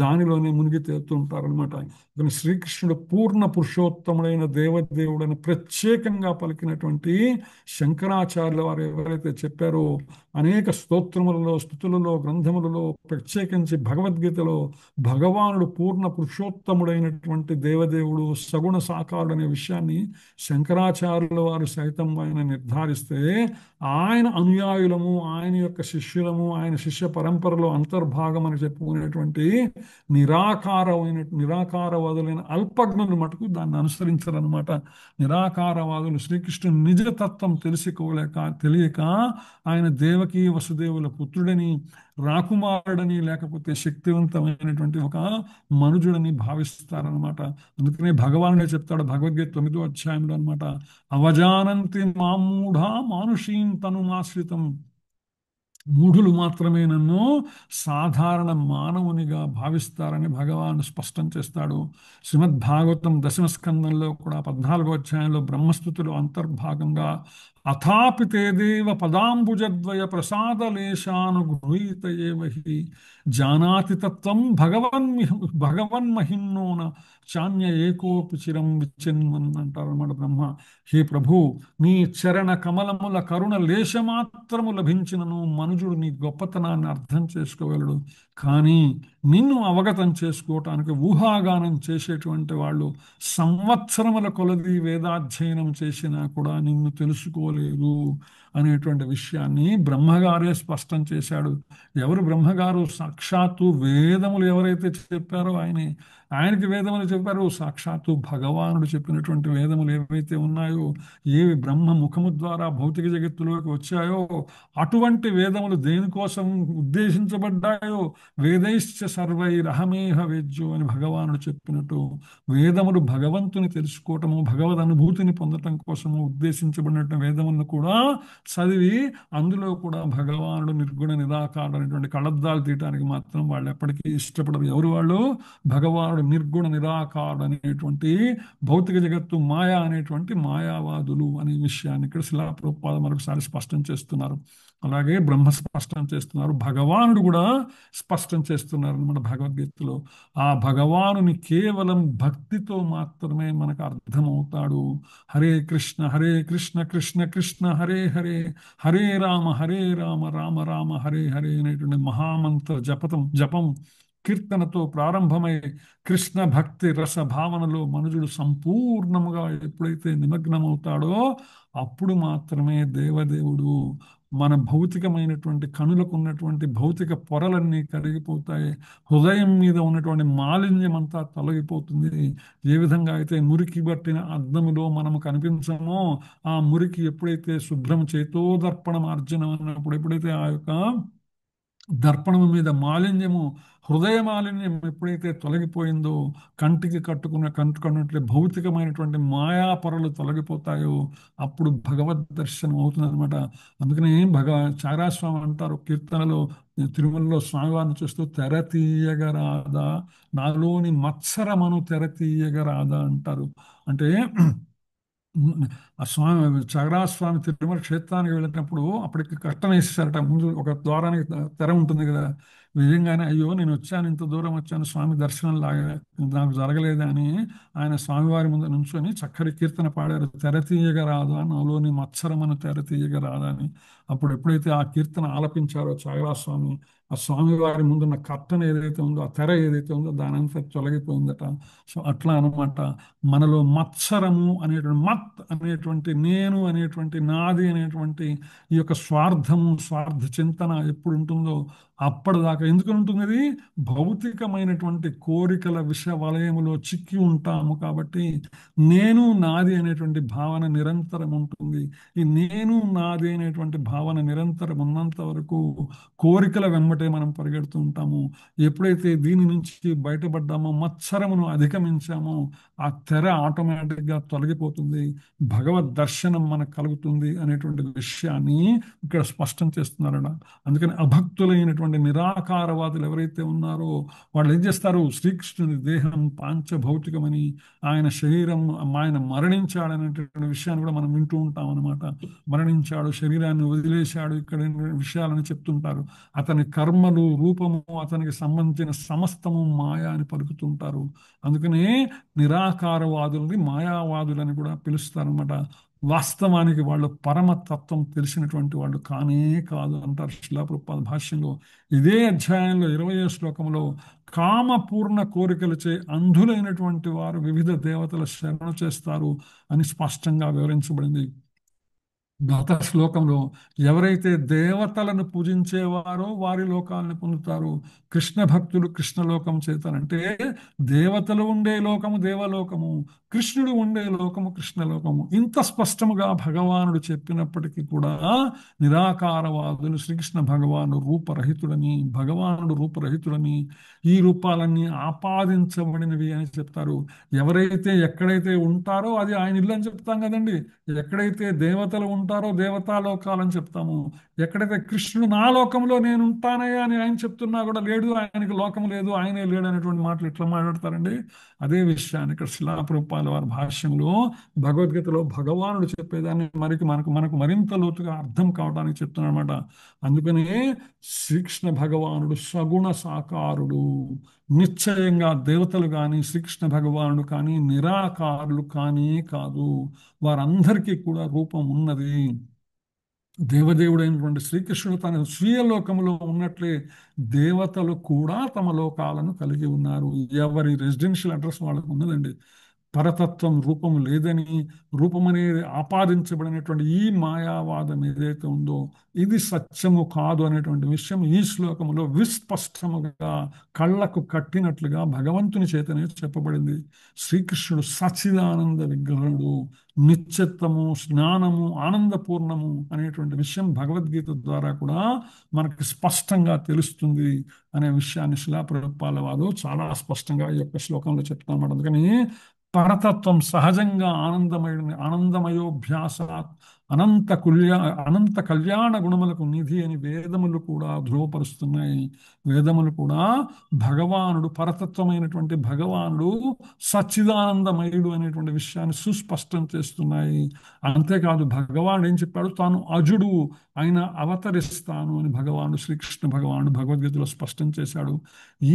[SPEAKER 1] దానిలోనే మునిగి తేలుతూ ఉంటారనమాట. కానీ శ్రీకృష్ణుడు పూర్ణ పురుషోత్తముడైన దేవదేవుడని ప్రత్యేకంగా పలికినటువంటి శంకరాచార్యుల వారు ఎవరైతే చెప్పారో అనేక స్తోత్రములలో, స్తుతులలో, గ్రంథములలో, ప్రత్యేకించి భగవద్గీతలో భగవానుడు పూర్ణ పురుషోత్తముడైనటువంటి దేవదేవుడు, సగుణ సాకారుడు అనే విషయాన్ని శంకరాచార్యుల వారు సైతం ఆయన నిర్ధారిస్తే ఆయన అనుయాయులు అనుయాయులము, ఆయన యొక్క శిష్యులము, ఆయన శిష్య పరంపరలో అంతర్భాగం అని చెప్పుకునేటువంటి నిరాకారవాదులైన అల్పజ్ఞులు మటుకు దాన్ని అనుసరించారనమాట. నిరాకారవాదులు శ్రీకృష్ణుని నిజతత్వం తెలియక ఆయన దేవకి వసుదేవుల పుత్రుడని, రాకుమారుడని, లేకపోతే శక్తివంతమైనటువంటి ఒక మనుజుడని భావిస్తారనమాట. అందుకనే భగవానుడే చెప్తాడు భగవద్గీత 9వ అధ్యాయంలో అనమాట, అవజానంతి మామూఢా మానుషీం తనుమాశ్రితం. మూఢులు మాత్రమే నన్ను సాధారణ మానవునిగా భావిస్తారని భగవాను స్పష్టం చేస్తాడు. శ్రీమద్ భాగవతం 10వ స్కందంలో కూడా 14వ అధ్యాయంలో బ్రహ్మస్తుతులు అంతర్భాగంగా అథాపి తే దేవ పదాంబుజద్వయ ప్రసాదలేశానుగృహీత ఏవహి జానాతి తత్వం భగవన్మహిమ్నోన చాన్య ఏకోపి చిరం విచ్ఛిన్వన్ అంటారు అన్నమాట బ్రహ్మ. హే ప్రభు, నీ చరణ కమలముల కరుణ లేశమాత్రము లభించినను మనుజుడు నీ గొప్పతనాన్ని అర్థం చేసుకోగలడు. కానీ నిన్ను అవగతం చేసుకోవటానికి ఊహాగానం చేసేటువంటి వాళ్ళు సంవత్సరముల కొలది వేదాధ్యయనం చేసినా కూడా నిన్ను తెలుసుకోలేరు అనేటువంటి విషయాన్ని బ్రహ్మగారే స్పష్టం చేశాడు. ఎవరు బ్రహ్మగారు? సాక్షాత్తు వేదములు ఎవరైతే చెప్పారో ఆయనకి వేదములు చెప్పారు. సాక్షాత్తు భగవానుడు చెప్పినటువంటి వేదములు ఏవైతే ఉన్నాయో, ఏవి బ్రహ్మ ముఖము ద్వారా భౌతిక జగత్తులోకి వచ్చాయో, అటువంటి వేదములు దేనికోసం ఉద్దేశించబడ్డాయో, వేదైశ్చ సర్వైరహమేహ వేద్యో అని భగవానుడు చెప్పినట్టు వేదములు భగవంతుని తెలుసుకోవటము, భగవద్ అనుభూతిని పొందటం కోసము ఉద్దేశించబడినట్టు వేదములను కూడా చదివి అందులో కూడా భగవానుడు నిర్గుణ నిరాకారుడు అనేటువంటి కళ్ళద్దాలు తీయటానికి మాత్రం వాళ్ళు ఎప్పటికీ ఇష్టపడరు. ఎవరు వాళ్ళు? భగవానుడు నిర్గుణ నిరాకారుడు అనేటువంటి భౌతిక జగత్తు మాయా అనేటువంటి మాయావాదులు అనే విషయాన్ని ఇక్కడ శిలా ప్రభుపాద మరొకసారి స్పష్టం చేస్తున్నారు. అలాగే బ్రహ్మ స్పష్టం చేస్తున్నారు, భగవానుడు కూడా స్పష్టం చేస్తున్నారు మన భగవద్గీతలో. ఆ భగవానుని కేవలం భక్తితో మాత్రమే మనకు అర్థమవుతాడు. హరే కృష్ణ కృష్ణ కృష్ణ హరే హరే, హరే రామ రామ రామ హరే హరే అనేటువంటి మహామంత్ర జపం కీర్తనతో ప్రారంభమై కృష్ణ భక్తి రస భావనలో మనుజుడు సంపూర్ణముగా ఎప్పుడైతే నిమగ్నమవుతాడో అప్పుడు మాత్రమే దేవదేవుడు మన భౌతికమైనటువంటి కనులకు ఉన్నటువంటి భౌతిక పొరలన్నీ కరిగిపోతాయి. హృదయం మీద ఉన్నటువంటి మాలిన్యం అంతా తొలగిపోతుంది. ఏ విధంగా అయితే మురికి పట్టిన అద్దములో మనము కనిపించమో, ఆ మురికి ఎప్పుడైతే శుభ్రం చేతో దర్పణం అర్జునం అన్నప్పుడు ఎప్పుడైతే ఆ యొక్క దర్పణము మీద మాలిన్యము, హృదయ మాలిన్యం ఎప్పుడైతే తొలగిపోయిందో, కంటికి కట్టుకున్నట్లే భౌతికమైనటువంటి మాయా పొరలు తొలగిపోతాయో అప్పుడు భగవద్ దర్శనం అవుతుంది అనమాట. అందుకని చారాస్వామి అంటారు కీర్తనలో, తిరుమలలో స్వామివారిని చూస్తూ తెరతీయగరాదా, నాలోని మత్సరమను తెరతీయగరాదా అంటారు. అంటే ఆ చాగరాస్వామి తిరుమల క్షేత్రానికి వెళ్ళినప్పుడు అప్పటికి కర్టన వేసేసారట. ముందు ఒక ద్వారానికి తెర ఉంటుంది కదా. నిజంగానే అయ్యో నేను వచ్చాను, ఇంత దూరం వచ్చాను, స్వామి దర్శనం నాకు జరగలేదా అని ఆయన స్వామివారి ముందు నుంచొని చక్కటి కీర్తన పాడారు. తెరతీయగా రాదా నాలోని మత్సరమను తెరతీయగా రాదా అని. అప్పుడు ఎప్పుడైతే ఆ కీర్తన ఆలపించారో చాగరాస్వామి, ఆ స్వామివారి ముందున్న కర్టన ఏదైతే ఉందో, ఆ తెర ఏదైతే ఉందో దానంతా తొలగిపోయిందట. సో అట్లా అనమాట, మనలో మత్సరము అనేటువంటి నేను అనేటువంటి నాది అనేటువంటి ఈ యొక్క స్వార్థ చింతన ఎప్పుడు ఉంటుందో అప్పటిదాకా ఎందుకు ఉంటుంది? అది భౌతికమైనటువంటి కోరికల విష వలయములో చిక్కి ఉంటాము కాబట్టి నేను నాది అనేటువంటి భావన నిరంతరం ఉంటుంది. ఈ నేను నాది అనేటువంటి భావన నిరంతరం ఉన్నంత వరకు కోరికల వెంబటే మనం పరిగెడుతూ ఉంటాము. ఎప్పుడైతే దీని నుంచి బయటపడ్డామో, మత్సరమును అధిగమించామో, ఆ తెర ఆటోమేటిక్గా తొలగిపోతుంది, భగవద్ దర్శనం మనకు కలుగుతుంది అనేటువంటి విషయాన్ని ఇక్కడ స్పష్టం చేస్తున్నారట. అందుకని అభక్తులైనటువంటి నిరాకారవాదులు ఎవరైతే ఉన్నారో వాళ్ళు ఏం చేస్తారు? శ్రీకృష్ణుని దేహం పాంచభౌతికమని, ఆయన శరీరం, ఆయన మరణించాడనేటువంటి విషయాన్ని కూడా మనం వింటూ ఉంటాం అనమాట. మరణించాడు, శరీరాన్ని వదిలేశాడు, ఇక్కడ విషయాలని చెప్తుంటారు. అతని కర్మలు, రూపము, అతనికి సంబంధించిన సమస్తము మాయా అని పలుకుతుంటారు. అందుకనే నిరాకారవాదులని మాయావాదులని కూడా పిలుస్తారనమాట. వాస్తవానికి వాళ్ళు పరమతత్వం తెలిసినటువంటి వాళ్ళు కానే కాదు అంటారు శిలా ప్రభుపాద భాష్యంలో. ఇదే అధ్యాయంలో 20వ శ్లోకంలో కామపూర్ణ కోరికలచే అంధులైనటువంటి వారు వివిధ దేవతల శరణు చేస్తారు అని స్పష్టంగా వివరించబడింది. గత శ్లోకంలో ఎవరైతే దేవతలను పూజించేవారో వారి లోకాలను పొందుతారు. కృష్ణ భక్తులు కృష్ణలోకం చేతనంటే దేవతలు ఉండే లోకము దేవలోకము, కృష్ణుడు ఉండే లోకము కృష్ణలోకము. ఇంత స్పష్టముగా భగవానుడు చెప్పినప్పటికీ కూడా నిరాకారవాదులు శ్రీకృష్ణ భగవాను రూపరహితుడని, భగవానుడు రూపరహితుడని, ఈ రూపాలన్నీ ఆపాదించబడినవి అని చెప్తారు. ఎవరైతే ఎక్కడైతే ఉంటారో అది ఆయన ఇల్లు అని చెప్తాం కదండి. ఎక్కడైతే దేవతలు ఉంటారో దేవతాలోకాలని చెప్తాము. ఎక్కడైతే కృష్ణుడు నా లోకంలో నేను ఉంటానయ్యా అని ఆయన చెప్తున్నా కూడా లేడు, ఆయనకి లోకం లేదు, ఆయనే లేడు అనేటువంటి మాటలు ఎట్లా మాట్లాడతారండి? అదే విషయాన్ని ఇక్కడ శిలా ప్రభుపాదుల వారి భాష్యంలో భగవద్గీతలో భగవానుడు చెప్పేదాన్ని మనకు మరింత లోతుగా అర్థం కావడానికి చెప్తున్నాడు అనమాట. అందుకనే శ్రీకృష్ణ భగవానుడు సగుణ సాకారుడు. నిశ్చయంగా దేవతలు కానీ శ్రీకృష్ణ భగవానుడు కానీ నిరాకారులు కానీ కాదు. వారందరికీ కూడా రూపం ఉన్నది. దేవదేవుడైనటువంటి శ్రీకృష్ణుడు తన స్వీయ లోకములో ఉన్నట్లే దేవతలు కూడా తమ లోకాలను కలిగి ఉన్నారు. ఎవరి రెసిడెన్షియల్ అడ్రస్ వాళ్ళకు ఉన్నదండి. పరతత్వం రూపము లేదని, రూపం అనేది ఆపాదించబడినటువంటి ఈ మాయావాదం ఏదైతే ఉందో ఇది సత్యము కాదు అనేటువంటి విషయం ఈ శ్లోకములో విస్పష్టముగా కళ్ళకు కట్టినట్లుగా భగవంతుని చేతనే చెప్పబడింది. శ్రీకృష్ణుడు సచ్చిదానంద విగ్రహుడు, నిత్యత్వము, జ్ఞానము, ఆనందపూర్ణము అనేటువంటి విషయం భగవద్గీత ద్వారా కూడా మనకి స్పష్టంగా తెలుస్తుంది అనే విషయాన్ని శిలా ప్రభుపాదుల వారు చాలా స్పష్టంగా ఈ యొక్క శ్లోకంలో చెప్తున్నమాట. అందుకని పరతత్వం సహజంగా ఆనందమయోభ్యాసాత్ అనంత కళ్యాణ గుణములకు నిధి అని వేదములు కూడా ధృవపరుస్తున్నాయి. వేదములు కూడా భగవానుడు, పరతత్వమైనటువంటి భగవానుడు సచ్చిదానందమయుడు అనేటువంటి విషయాన్ని సుస్పష్టం చేస్తున్నాయి. అంతేకాదు భగవానుడు ఏం చెప్పాడు? తాను అజుడు, ఆయన అవతరిస్తాను అని భగవానుడు శ్రీకృష్ణ భగవానుడు భగవద్గీతలో స్పష్టం చేశాడు.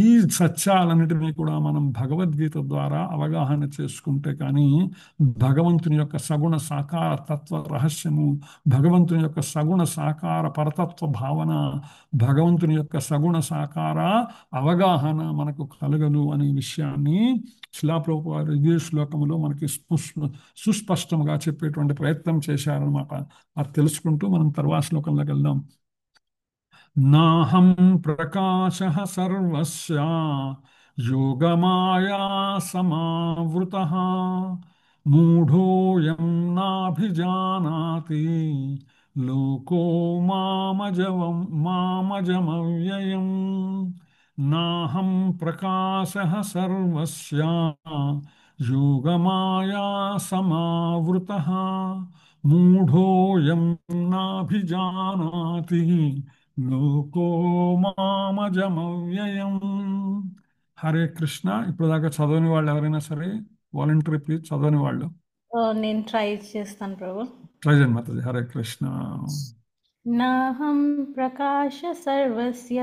[SPEAKER 1] ఈ సత్యాలన్నిటినీ కూడా మనం భగవద్గీత ద్వారా అవగాహన చేసుకుంటే కానీ భగవంతుని యొక్క సగుణ సాకార తత్వ రహస్యము, భగవంతుని యొక్క సగుణ సాకార పరతత్వ భావన, భగవంతుని యొక్క సగుణ సాకార అవగాహన మనకు కలగదు అనే విషయాన్ని శిలాప్రభుపాదులు ఇదే శ్లోకములో మనకి సుస్పష్టంగా చెప్పేటువంటి ప్రయత్నం చేశారనమాట. అది తెలుసుకుంటూ మనం తర్వాత శ్లోకంలోకి వెళ్దాం. నాహం ప్రకాశః సర్వస్య యోగమాయా సమావృతః మూఢోయం నాభిజానాతి లోకో మామజమవ్యయం. నాహం ప్రకాశః సర్వస్య యోగమాయా సమావృతః మూఢోయం నాభిజానాతి లోకో మామజమవ్యయం. హరే కృష్ణ. ఇప్పుడు దాకా చదవని వాళ్ళు ఎవరైనా సరే వాలంటరీ ప్లీజ్ చదవని వాళ్ళు
[SPEAKER 13] నేను ట్రై చేస్తాను ప్రభు.
[SPEAKER 1] ట్రై చేయండి మాతాజీ. హరే కృష్ణ.
[SPEAKER 13] నాహం ప్రకాశ సర్వస్య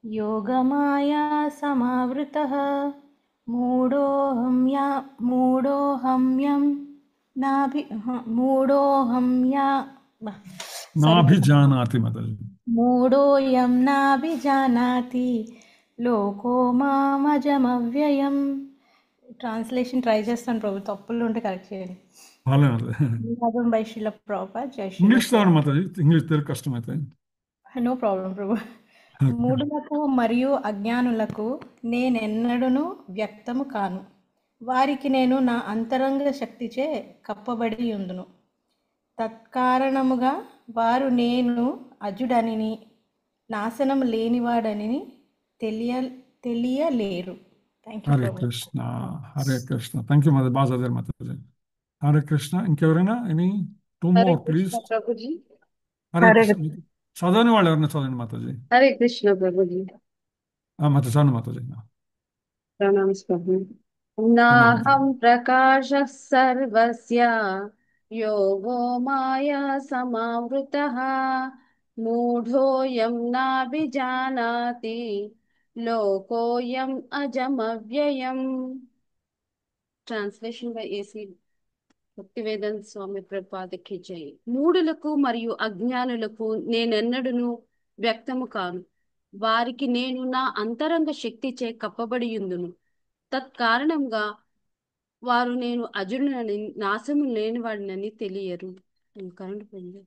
[SPEAKER 13] యోగమాయా సమావృతః మూఢోహం
[SPEAKER 1] నాభిజానాతి మాతాజీ.
[SPEAKER 13] మూఢోయం నాభిజానాతి లోకో మామజమవ్యయం. ట్రాన్స్లేషన్ ట్రై చేస్తాను ప్రభు, తప్పులు ఉంటే కరెక్ట్ చేయండి. బై శ్రీల ప్రభుపాద్. జై శ్రీ.
[SPEAKER 1] ఇంగ్లీష్ చదవండి మాతాజీ, ఇంగ్లీష్ తెలుగు కష్టమైతే.
[SPEAKER 13] నో ప్రాబ్లం ప్రభు. మూఢులకు మరియు అజ్ఞానులకు నేనెన్నడూను వ్యక్తము కాను, వారికి నేను నా అంతరంగ శక్తిచే కప్పబడి ఉందును. తత్కారణముగా వారు నేను అజుడని, నాశనం లేనివాడని తెలియలేరు.
[SPEAKER 1] హరే కృష్ణ. హరే కృష్ణ. Thank you Mataji. బాగా చదివారు మాతాజీ. హరే కృష్ణ. ఇంకెవరైనా any two more please.
[SPEAKER 7] Prabhuji.
[SPEAKER 1] Hare Krishna. చదవని వాళ్ళు ఎవరైనా చదవండి మాతాజీ.
[SPEAKER 7] హరే కృష్ణ ప్రభుజీ.
[SPEAKER 1] మాతాజీ చదవండి మాతాజీ.
[SPEAKER 7] ప్రణామ్స్ ప్రభు. నాహం ప్రకాశ సర్వస్య యోగో మాయా సమావృతః మూఢోయం నాభిజానాతి లోకోయం అజమవ్యయం. ట్రాన్స్లేషన్ బై ఏసీ భక్తివేదాంత స్వామి ప్రభుపాదకి జై. మూఢులకు మరియు అజ్ఞానులకు నేనెన్నడూను వ్యక్తము కాను, వారికి నేను నా అంతరంగ శక్తిచే కప్పబడి ఉందును. తత్కారణంగా వారు నేను అజుడునని, నాశము లేనివాడినని తెలియరు. కరెంట్ పోయింది.